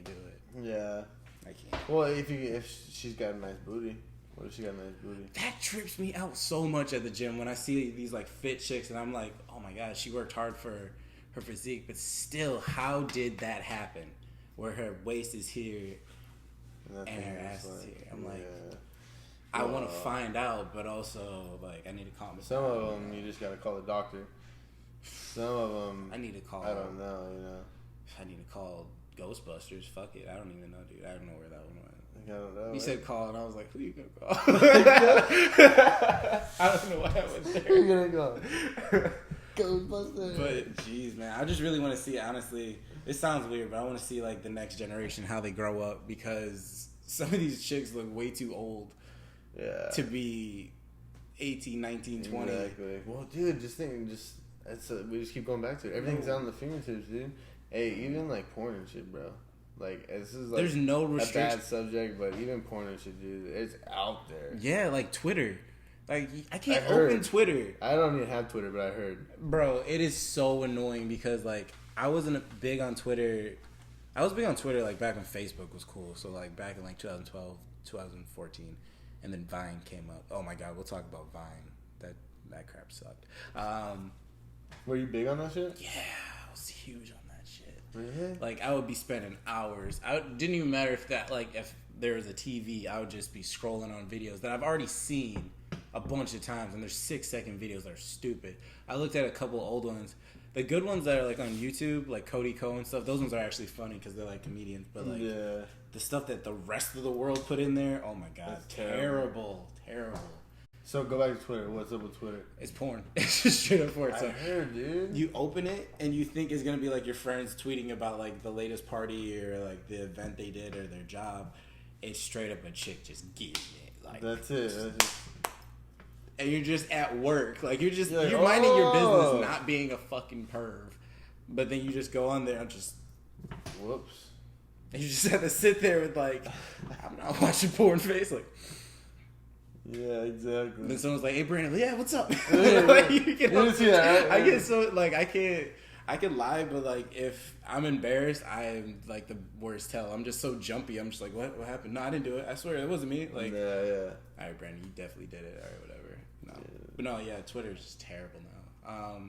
do it. Yeah. I can't. Well, if she's got a nice booty. What if she got a nice booty? That trips me out so much at the gym when I see these like fit chicks, and I'm like, oh my god, she worked hard for her physique, but still, how did that happen? Where her waist is here and her ass is here. I'm like, I want to find out, but also like I need to calm it down. Some of them you just gotta call the doctor. Some of them I need to call. I don't know. You know. I need to call Ghostbusters. Fuck it. I don't even know, dude. I don't know where that one went. I don't know. You said call, and I was like, who you gonna call? I don't know why I went there. Who you gonna call? Ghostbusters. But jeez, man, I just really want to see. Honestly, it sounds weird, but I want to see like the next generation, how they grow up, because some of these chicks look way too old. To be 18, 19, 20. Exactly. Well, dude, we just keep going back to it. Everything's out on the fingertips, dude. Hey, even like porn and shit, bro. Like this is like there's no a bad subject, but even porn and shit, dude, it's out there. Yeah, like Twitter. Like I can't open Twitter. I don't even have Twitter, but I heard. Bro, it is so annoying because like I wasn't big on Twitter. I was big on Twitter like back when Facebook was cool. So like back in like 2012, 2014, and then Vine came up. Oh my god, we'll talk about Vine. That crap sucked. Were you big on that shit? Yeah, I was huge on that shit. Really? Like I would be spending hours. Didn't even matter if there was a TV. I would just be scrolling on videos that I've already seen a bunch of times, and there's 6-second videos that are stupid. I looked at a couple old ones. The good ones that are like on YouTube, like Cody Ko and stuff, those ones are actually funny because they're like comedians. But like the stuff that the rest of the world put in there, oh my god, that's terrible. So go back to Twitter. What's up with Twitter? It's porn. It's just straight up porn. I heard, dude. You open it and you think it's gonna be like your friends tweeting about like the latest party or like the event they did or their job. It's straight up a chick just getting it. Like that's it. And you're just at work. Like you're minding your business, not being a fucking perv. But then you just go on there and just whoops. And you just have to sit there with like, I'm not watching porn face. Like, yeah, exactly. And then someone's like, "Hey, Brandon, yeah, what's up?" Like, you didn't see that, right? I get so like I can't. I could lie, but like if I'm embarrassed, I am like the worst tell. I'm just so jumpy. I'm just like, what happened? No, I didn't do it. I swear it wasn't me. Like, yeah. All right, Brandon, you definitely did it. All right, whatever. No, but no, yeah, Twitter's just terrible now.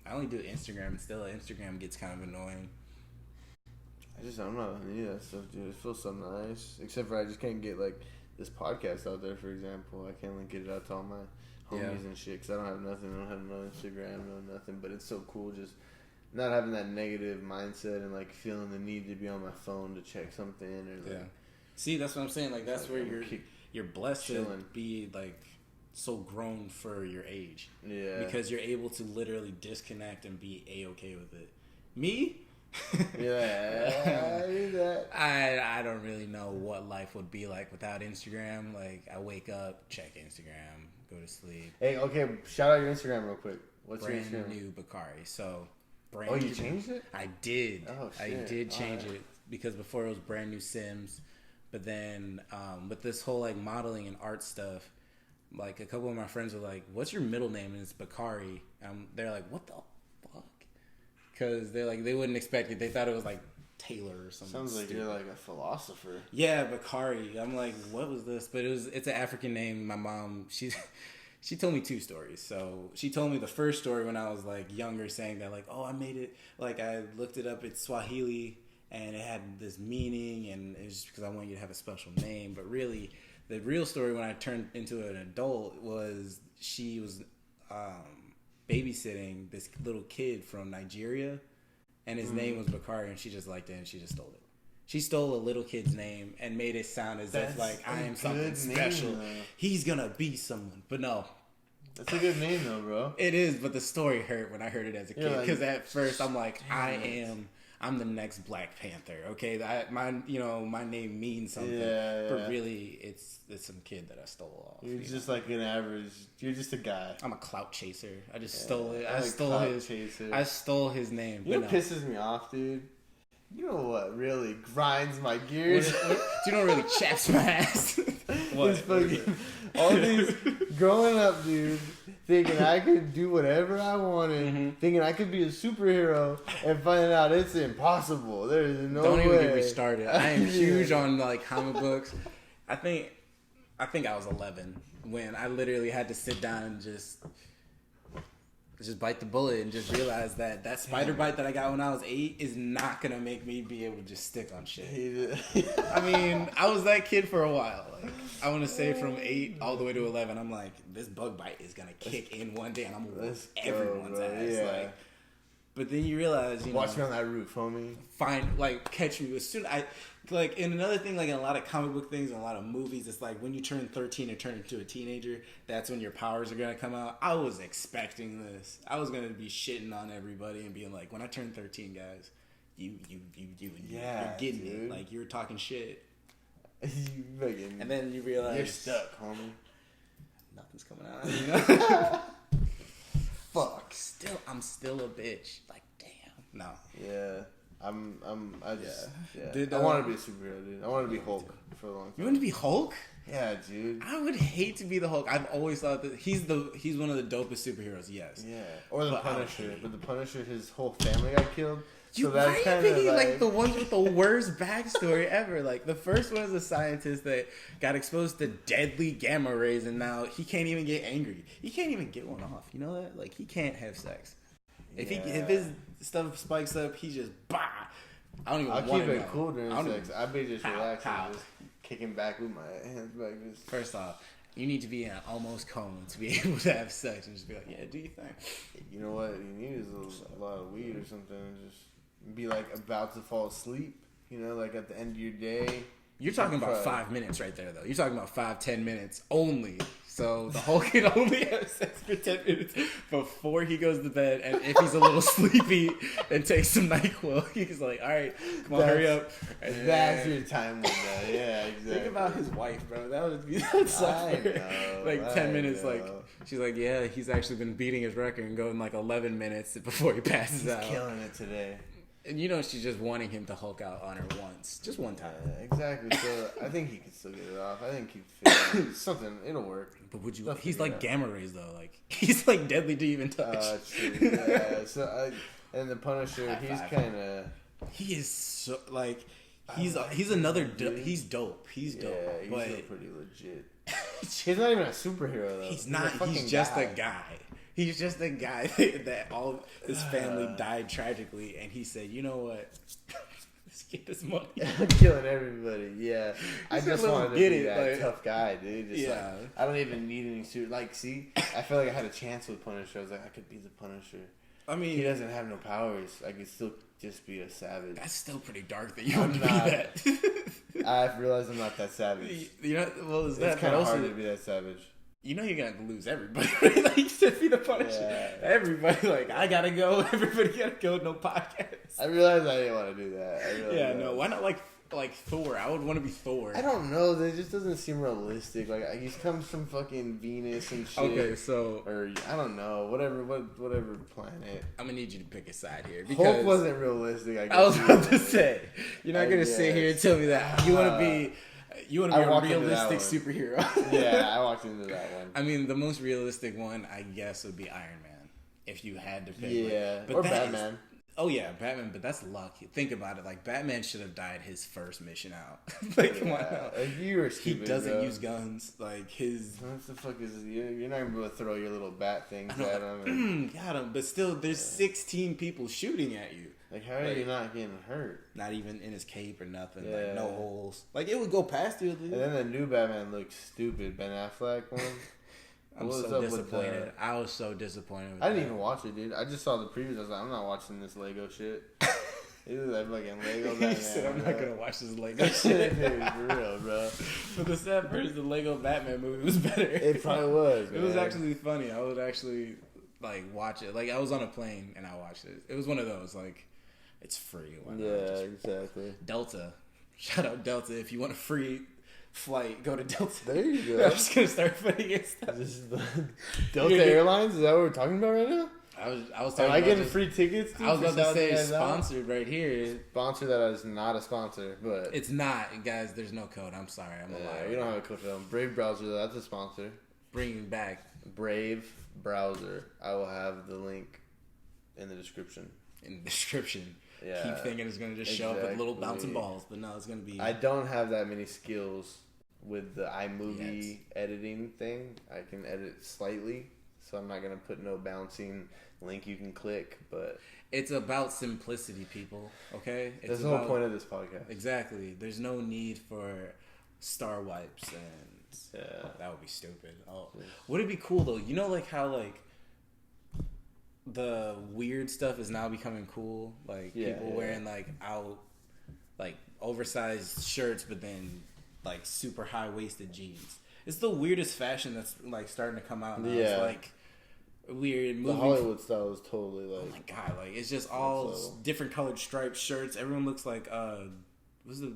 I only do Instagram, and still Instagram gets kind of annoying. I'm not into that stuff, dude. It feels so nice. Except for I just can't get like this podcast out there, for example. I can't like get it out to all my homies and shit because I don't have nothing. I don't have no Instagram, no nothing. But it's so cool just not having that negative mindset and like feeling the need to be on my phone to check something or like. See, that's what I'm saying. Like that's where you're blessed chilling. to be like so grown for your age. Yeah. Because you're able to literally disconnect and be A-okay with it. Me? Yeah, I do that. I don't really know what life would be like without Instagram. Like I wake up, check Instagram, go to sleep. Hey, okay, shout out your Instagram real quick. What's brand your Instagram? new Bakari. So brand new. You changed it? I did. Oh shit. I did change it because before it was brand new Sims. But then with this whole like modeling and art stuff, like a couple of my friends were like, "What's your middle name?" And it's Bakari. They're like, "What the fuck?" Because they're like, they wouldn't expect it. They thought it was like Taylor or something. Sounds like stupid. you're like a philosopher. Yeah, Bakari. I'm like, what was this? But it's an African name. My mom, she told me two stories. So she told me the first story when I was like younger, saying that like, oh, I made it. Like I looked it up. It's Swahili and it had this meaning, and it's just because I want you to have a special name. But really, the real story when I turned into an adult was she was babysitting this little kid from Nigeria, and his name was Bakari, and she just liked it, and she just stole it. She stole a little kid's name and made it sound as if like I am something special. Name, he's gonna be someone, but no. That's a good name though, bro. It is, but the story hurt when I heard it as a kid because at first I'm like, I'm the next Black Panther. Okay, my name means something, but really it's some kid that I stole off. You're just like an average. You're just a guy. I'm a clout chaser. I just stole it. I stole his name. You know what pisses me off, dude? You know what really grinds my gears? Do you know what really chaps my ass? What? All these growing up, dude, thinking I could do whatever I wanted, thinking I could be a superhero, and finding out it's impossible. There is no way. Don't even get me started. I am huge on like comic books. I think I was 11 when I literally had to sit down and just bite the bullet and just realize that spider bite that I got when I was 8 is not gonna make me be able to just stick on shit. I mean, I was that kid for a while. Like, I want to say from 8 all the way to 11, I'm like, this bug bite is gonna kick in one day and I'm gonna whoop everyone's ass. Yeah. Like, but then you realize, watch me on that roof, homie. Catch me as soon and another thing, like in a lot of comic book things and a lot of movies, it's like when you turn 13 and turn into a teenager, that's when your powers are gonna come out. I was expecting this. I was gonna be shitting on everybody and being like, when I turn 13, guys, you're getting it. Like you're talking shit. And then you realize you're stuck, homie. Nothing's coming out. Fuck. I'm still a bitch. Like, damn. No. Yeah. I want to be a superhero, dude. I want to be Hulk for a long time. You want to be Hulk? Yeah, dude. I would hate to be the Hulk. I've always thought that he's one of the dopest superheroes. Yes. Yeah. Or the Punisher. But the Punisher, his whole family got killed. You that's kind of like the ones with the worst backstory ever. Like the first one is a scientist that got exposed to deadly gamma rays, and now he can't even get angry. He can't even get one off. You know that? Like he can't have sex. If his stuff spikes up, he just bah. I don't even. I'll want keep to it know. cool during sex. I'll be just relaxing, just kicking back with my hands back. Just first off, you need to be in an almost coma to be able to have sex and just be like, yeah, do your thing. You know what you need is a lot of weed or something. Just be like about to fall asleep. You know, like at the end of your day. You're talking about 5 minutes right there, though. You're talking about 5-10 minutes only. So the Hulk can only have sex for 10 minutes before he goes to bed. And if he's a little sleepy and takes some NyQuil, he's like, all right, come on, hurry up. And that's your time window. Yeah, exactly. Think about his wife, bro. That sucks. Like 10 minutes, like, she's like, yeah, he's actually been beating his record and going like 11 minutes before he passes out. He's killing it today. And she's just wanting him to Hulk out on her once. Just one time. Yeah, exactly. So I think he can still get it off. I think he'd figure something. It'll work. But would you? He's like gamma rays, though. Like he's like deadly to even touch. True. Yeah. So And the Punisher, High he's five. kind of... He is so, like, he's another, he's dope. He's dope. Yeah, he's but pretty legit. He's not even a superhero, though. he's not, a he's just a guy. He's just a guy that all of his family died tragically, and he said, you know what? Let's get this money. I'm killing everybody, yeah. I just let wanted him to get be it, that like- tough guy, dude. Just Yeah. like, I don't even need any suit. Like, see, I feel like I had a chance with Punisher. I was like, I could be the Punisher. I mean, He doesn't have no powers. I could still just be a savage. that's still pretty dark that you I'm would be not. that. I've realized I'm not that savage. You know, well, is that It's kind but of also, hard to be that savage. you know, you're gonna have to lose everybody. Like, to be the Punisher, Yeah. everybody. Like, I gotta go. Everybody gotta go. No podcast. I realized I didn't want to do that. I realized Yeah, that. no. Why not like Thor? I would want to be Thor. I don't know. That just doesn't seem realistic. Like he comes from fucking Venus and shit. Okay, so Or I don't know. Whatever planet. I'm gonna need you to pick a side here Hope because wasn't realistic. I guess. I was about to say you're not I gonna sit here and tell me that you want to be I a walked into that realistic one. superhero. Yeah, I walked into that one. I mean, the most realistic one, I guess, would be Iron Man. If you had to pick, Yeah, but or that is- Batman. Oh yeah, Batman, but that's luck. Think about it. Like Batman should have died his first mission out. Like, come on now. Like, you were He stupid. doesn't bro. use guns. Like his. What the fuck is you're not even able to throw your little bat things I know, at him. And, Got him, but still, there's 16 people shooting at you. like, how are you not getting hurt? Not even in his cape or nothing. Yeah. Like no holes. Like it would go past you. And then the new Batman looks stupid. Ben Affleck one. I'm What was so up with disappointed. I was so disappointed. With I didn't that. even watch it, dude. I just saw the previews. I was like, I'm not watching this Lego shit. It was like fucking Lego Batman. He said, "I'm bro. not gonna watch this Lego Dude, shit." for real, bro. But the sad part is the Lego Batman movie was better. It probably was. It was man. actually funny. I would actually like watch it. Like I was on a plane and I watched it. It was one of those like it's free. Why not? Yeah, Just- exactly. Delta. Shout out Delta. If you want a free flight, go to Delta. There you I'm go. just gonna start putting it stuff. This is the Delta Airlines. Is that what we're talking about right now? I was Am talking I about getting just- free tickets? Dude, I was for about to South say America? sponsored right here. Sponsor that is not a sponsor, but It's not, guys. There's no code. I'm sorry. I'm a liar. we don't have a code for them. Brave Browser, though, that's a sponsor. Bringing back Brave Browser. I will have the link in the description. in the description. Yeah, Keep thinking it's gonna just show up with little exactly. bouncing balls, but no, it's gonna be. I don't have that many skills with the iMovie editing thing. I can edit slightly, so I'm not gonna put no bouncing link you can click. But It's about simplicity, people. Okay, it's that's the whole about- point of this podcast. Exactly. There's no need for star wipes and Yeah. that would be stupid. Oh, would it be cool though? You know, like how like the weird stuff is now becoming cool. Like Yeah, people yeah. wearing like like oversized shirts, but then like super high waisted jeans. It's the weirdest fashion that's like starting to come out now. It's Yeah. like weird The movie. Hollywood style is totally Oh like. my god! Like it's just all level. different colored striped shirts. Everyone looks like what's the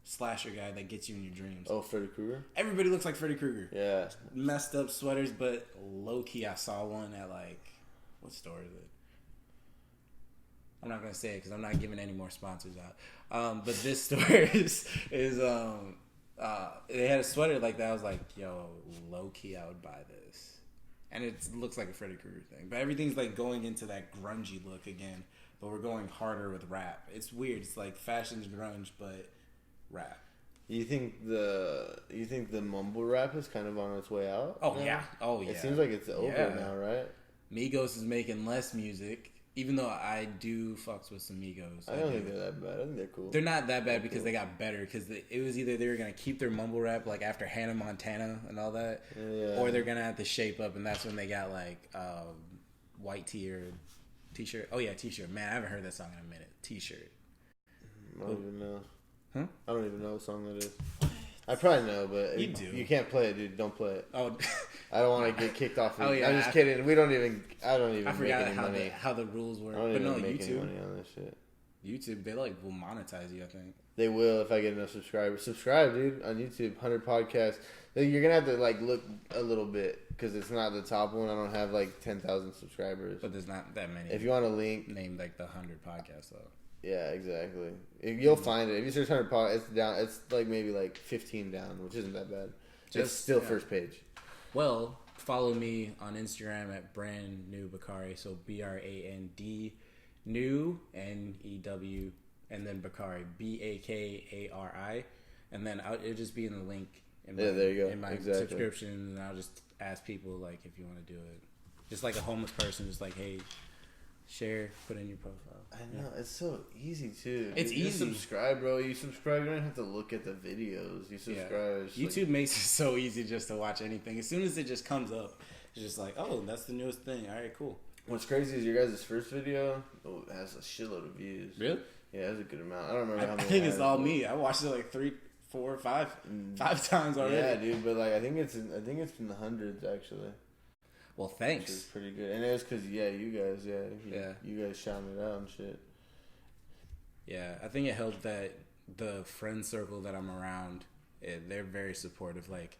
slasher guy that gets you in your dreams? Oh, Freddy Krueger? Everybody looks like Freddy Krueger. Yeah. Messed up sweaters, but low key, I saw one at like what store is it? I'm not gonna say it because I'm not giving any more sponsors out. But this store is they had a sweater like that. I was like, yo, low key, I would buy this. And it looks like a Freddy Krueger thing, but everything's like going into that grungy look again. But we're going harder with rap. It's weird. It's like fashion's grunge, but rap. You think the mumble rap is kind of on its way out? Oh now? yeah. Oh yeah. It seems like it's over Yeah. now, right? Migos is making less music, even though I do fucks with some Migos. I don't think they're that bad. I think they're cool. They're not that bad because they got better. Because it was either they were gonna keep their mumble rap like after Hannah Montana and all that, Yeah. or they're gonna have to shape up, and that's when they got like white tee or t-shirt. Oh yeah, t-shirt. Man, I haven't heard that song in a minute. T-shirt. I don't even know. Huh? I don't even know what song that is. I probably know, but You do. You can't play it, dude. Don't play it. Oh, I don't want to get kicked off. Oh, yeah, I'm just I- kidding. I don't even I make forgot any money. how the rules work. I don't But even no, make any YouTube, money on this shit. YouTube, they like will monetize you. I think. They will if I get enough subscribers. Subscribe, dude, on YouTube. 100 podcasts. You're gonna have to like look a little bit because it's not the top one. I don't have like 10,000 subscribers. But there's not that many. If you want a link, named like the 100 podcasts though. yeah, exactly. You'll find it. If you search 100 podcasts, it's down. It's like maybe like 15 down, which isn't that bad. It's Just- still yeah. first page. Well, follow me on Instagram at brand new Bakari. So BrandNewBakari. New New, and then Bakari Bakari, and then it'll just be in the link. There you go. In my subscription, and I'll just ask people like if you want to do it, just like a homeless person, just like hey, share, put in your profile. I know it's so easy too. It's easy. You subscribe, bro. You subscribe. You don't have to look at the videos. You subscribe. Yeah. YouTube makes it so easy just to watch anything. As soon as it just comes up, it's just like, oh, that's the newest thing. All right, cool. What's crazy is your guys' first video has a shitload of views. Really? Yeah, it has a good amount. I don't remember how many. I think it's all me. I watched it like 3, 4, 5 times already. Yeah, dude. But like, I think it's in the hundreds actually. Well, thanks. Which is pretty good, and it was because you guys shouted it out and shit. Yeah, I think it helped that the friend circle that I'm around, they're very supportive. Like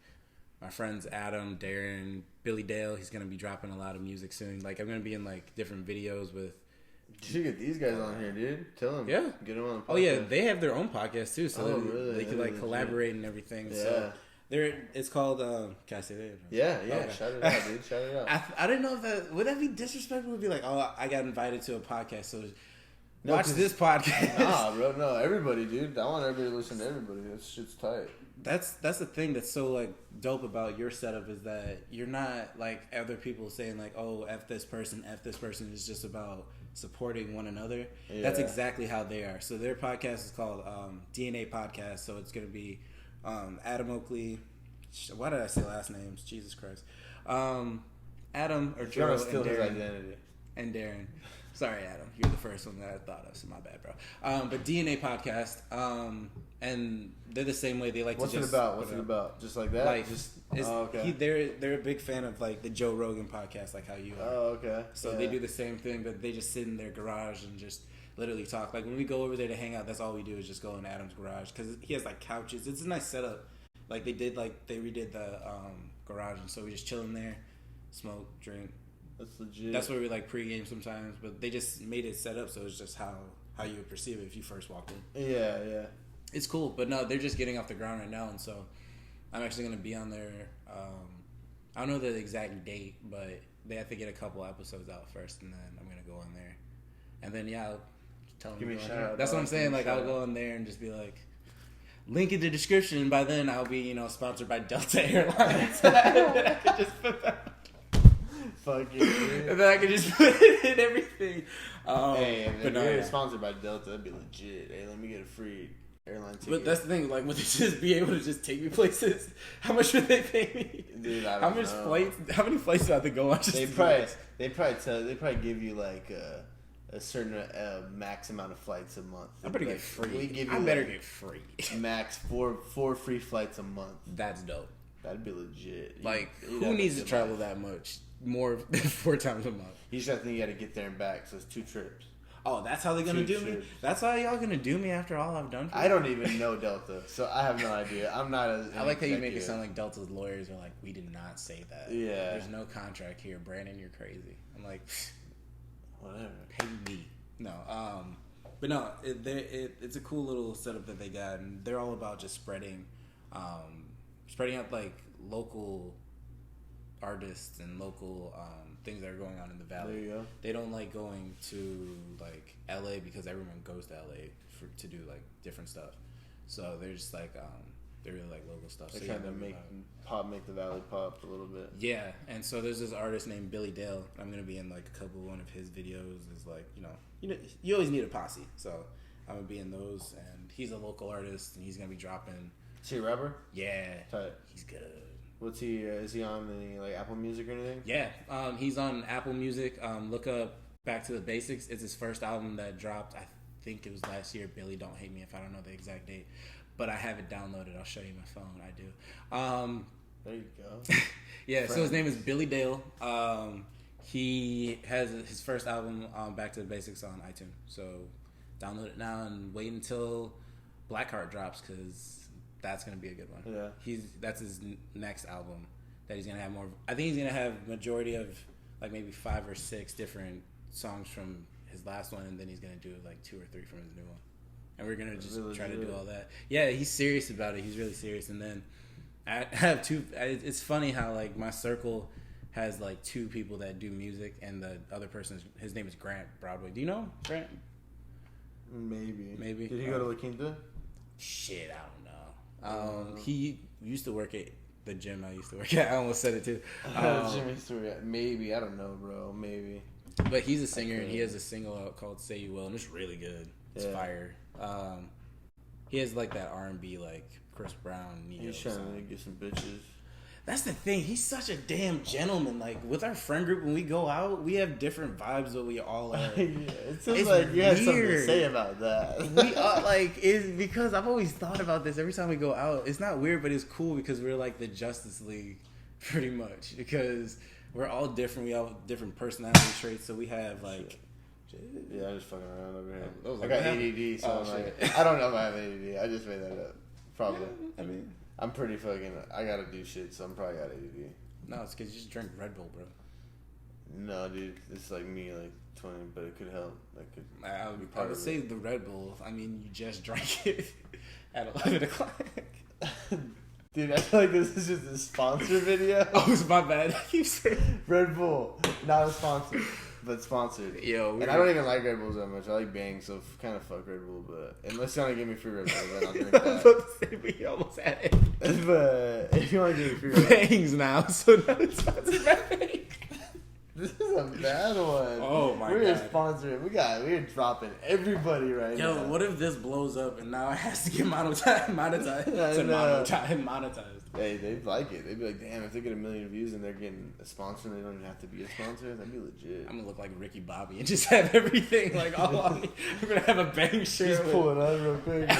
my friends Adam, Darren, Billy Dale, he's gonna be dropping a lot of music soon. Like I'm gonna be in like different videos with. You should get these guys on here, dude. Tell them. Yeah. Get them on the podcast. Oh yeah, they have their own podcast too, so really? they could like collaborate and everything. Yeah. So it's called. Can I say that? Yeah. Okay. Shout it out, dude. Shout it out. I didn't know if that would that be disrespectful. Would be like, oh, I got invited to a podcast, so No, watch this podcast. Nah, bro. No, everybody, dude. I want everybody to listen to everybody. That shit's tight. That's the thing that's so like dope about your setup is that you're not like other people saying like, oh, F this person. It's just about supporting one another. Yeah. That's exactly how they are. So their podcast is called DNA Podcast. So it's gonna be Adam Oakley. Why did I say last names? Jesus Christ. Adam or Joe and Darren. Identity. And Darren. Sorry, Adam. You're the first one that I thought of, so my bad, bro. But DNA Podcast, and they're the same way. They like What's to just... What's it about? Just like that? Like, okay. They're a big fan of, like, the Joe Rogan podcast, like how you are. Oh, okay. So they do the same thing, but they just sit in their garage and just literally talk. Like, when we go over there to hang out, that's all we do is just go in Adam's garage. Because he has, like, couches. It's a nice setup. Like, they redid the garage, and so we just chill in there, smoke, drink. That's legit. That's where we like pregame sometimes, but they just made it set up so it's just how you would perceive it if you first walked in. Yeah. It's cool, but no, they're just getting off the ground right now, and so I'm actually gonna be on there. I don't know the exact date, but they have to get a couple episodes out first, and then I'm gonna go on there, and then I'll tell them. Give me a shout out. That's what I'm saying. Like I'll go on there and just be like, link in the description. By then I'll be sponsored by Delta Airlines. I could just put that. Fuck it, and then I can just put it in everything. Hey, if you're sponsored by Delta, that'd be legit. Hey, let me get a free airline ticket. But that's the thing, like, would they just be able to just take me places? How much would they pay me? Dude, I don't know. How many flights do I have to go on? They probably give you like a certain max amount of flights a month. I better get free. Get free. Max four free flights a month. That's dope. That'd be legit. Like, who needs to travel that much? More than 4 times a month. You just have to think you got to get there and back, so it's 2 trips. Oh, that's how they're gonna do me. That's how y'all gonna do me after all I've done for you? I don't even know Delta, so I have no idea. I'm not I like how you make it sound like Delta's lawyers are like, we did not say that. Yeah. There's no contract here, Brandon. You're crazy. I'm like, whatever. Pay me. No. But no, it's a cool little setup that they got, and they're all about just spreading out like local artists and local things that are going on in the valley. There you go. They don't like going to like LA because everyone goes to LA to do like different stuff. So they're just like they really like local stuff. They kind of make the valley pop a little bit. Yeah, and so there's this artist named Billy Dale. I'm gonna be in like one of his videos. Is like you always need a posse, so I'm gonna be in those. And he's a local artist, and he's gonna be dropping. Is he a rapper? Yeah, tight. He's good. What's he? Is he on any like Apple Music or anything? Yeah, he's on Apple Music. Look up Back to the Basics. It's his first album that dropped. I think it was last year. Billy, don't hate me if I don't know the exact date, but I have it downloaded. I'll show you my phone. I do. There you go. Yeah. So his name is Billy Dale. He has his first album, Back to the Basics, on iTunes. So download it now and wait until Blackheart drops because that's gonna be a good one. Yeah. That's his next album that he's gonna have more. I think he's gonna have majority of like maybe 5 or 6 different songs from his last one, and then he's gonna do like 2 or 3 from his new one. And we're gonna just try to do all that. Yeah, he's serious about it. He's really serious. And then I have 2. It's funny how like my circle, has like 2 people that do music, and the other his name is Grant Broadway. Do you know Grant? Maybe. Did he go to La Quinta? Shit, I don't know. He used to work at the gym I used to work at. I almost said it too. Gym used to work at. Maybe, I don't know, bro. Maybe. But he's a singer, and he has a single out called "Say You Will," and it's really good. It's fire. He has like that R&B, like Chris Brown. He's trying to get some bitches. That's the thing. He's such a damn gentleman. Like with our friend group, when we go out, we have different vibes that we all are. It seems like you have something to say about that. We are like, is because I've always thought about this every time we go out. It's not weird, but it's cool because we're like the Justice League, pretty much. Because we're all different. We all have different personality traits. So we have like. Yeah, I'm just fucking around over here. I got ADD, so I'm like, I don't know if I have ADD. I just made that up. Probably. I mean, I'm pretty fucking. I gotta do shit, so I'm probably got ADD. No, it's because you just drink Red Bull, bro. No, dude, it's like me, like 20, but it could help. That could. I would say the Red Bull. I mean, you just drank it at 11 o'clock. Dude, I feel like this is just a sponsor video. Oh, it's my bad. I keep saying Red Bull, not a sponsor. But sponsored. Yo, and I don't even like Red Bulls that much. I like Bang, so kind of fuck Red Bull. But unless you want to give me free Red Bull, then I'll drink that. We almost had it. But if you want to give me free Red Bull, Bangs now, so now it's sponsored by Bang. This is a bad one. Oh my god, we're sponsoring. We're dropping everybody right now. Yo, what if this blows up and now it has to get monetized? Hey, they'd like it. They'd be like, damn, if they get 1 million views and they're getting a sponsor and they don't even have to be a sponsor, that'd be legit. I'm gonna look like Ricky Bobby and just have everything like all on me. We're gonna have a Bang share. Just pull it out real quick.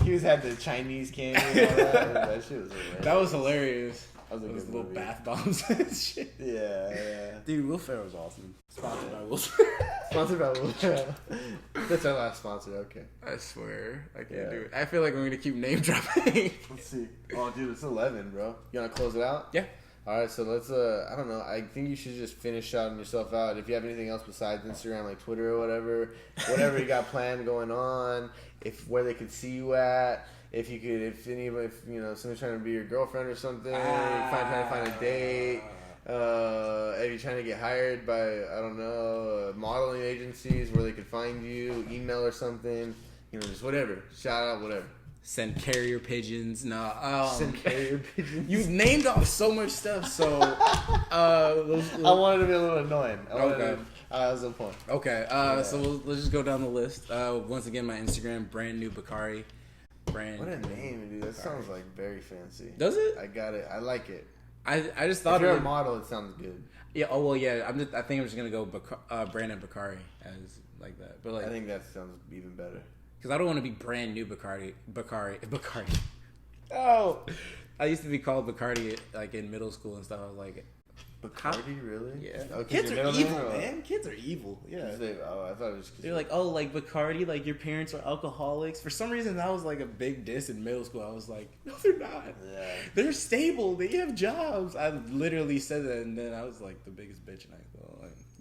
He had the Chinese candy and all that. That shit was hilarious. That was hilarious. That was a good little movie. bath bombs and shit. Yeah. Dude, Will Ferrell's awesome. Sponsored by Will Ferrell. Sponsored by Will Ferrell. That's our last sponsor, okay. I swear. I can't do it. I feel like we're going to keep name dropping. Let's see. Oh, dude, it's 11, bro. You want to close it out? Yeah. Alright, so let's, I don't know. I think you should just finish shouting yourself out. If you have anything else besides Instagram, like Twitter or whatever you got planned going on, where they could see you at. If you know, someone's trying to be your girlfriend or something, trying to find a date, if you're trying to get hired by, I don't know, modeling agencies where they could find you, email or something, you know, just whatever, shout out, whatever. Send carrier pigeons. Send carrier pigeons. You've named off so much stuff, so I wanted to be a little annoying. Okay. That was the point. Okay, so let's just go down the list. Once again, my Instagram, brand new Bakari. What a name, dude. That sounds like very fancy. Does it? I got it. I like it. I just thought if you're a model, it sounds good. Yeah. Oh well, yeah. I think I'm just gonna go Brandon Bakari as like that. But like, I think that sounds even better. Because I don't want to be brand new Bakari. Oh, I used to be called Bacardi like in middle school and stuff. I was like, Bacardi, really? Yeah. Oh, kids are evil, man. Kids are evil. Yeah. I thought it was. They're like, oh, like Bacardi, like your parents are alcoholics. For some reason, that was like a big diss in middle school. I was like, no, they're not. Yeah. They're stable. They have jobs. I literally said that, and then I was like the biggest bitch. And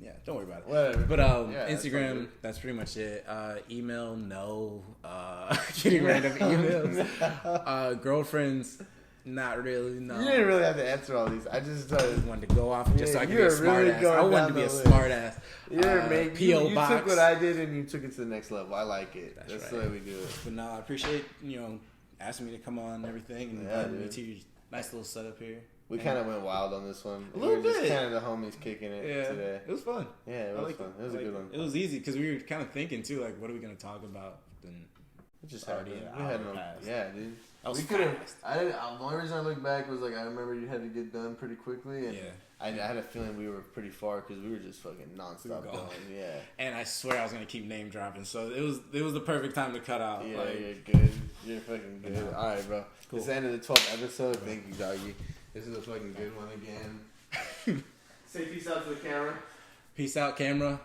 yeah, don't worry about it. Whatever. But Instagram, that's pretty much it. Email, no. Getting random emails. Girlfriends. Not really, no. You didn't really have to answer all these. I just wanted to go off just so I could be a smart ass. I wanted to be a smart ass. You took what I did and you took it to the next level. I like it. That's right. The way we do it. But no, I appreciate asking me to come on and everything and inviting me to your nice little setup here. We kind of went wild on this one. A little bit. Just kind of the homies kicking it today. It was fun. Yeah, it was fun. It was a good one. It was easy because we were kind of thinking too, like, what are we going to talk about? Then it just already yeah, dude. We could have. The only reason I looked back was like I remember you had to get done pretty quickly, and I had a feeling we were pretty far because we were just fucking nonstop going. Yeah. And I swear I was gonna keep name dropping, so it was the perfect time to cut out. Yeah, like, you're good. You're fucking good. All right, bro. Cool. This is the end of the 12th episode. Thank you, doggy. This is a fucking good one again. Say peace out to the camera. Peace out, camera.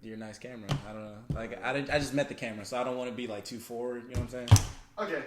You're a nice camera. I don't know. Like I just met the camera, so I don't want to be like too forward. You know what I'm saying? Okay.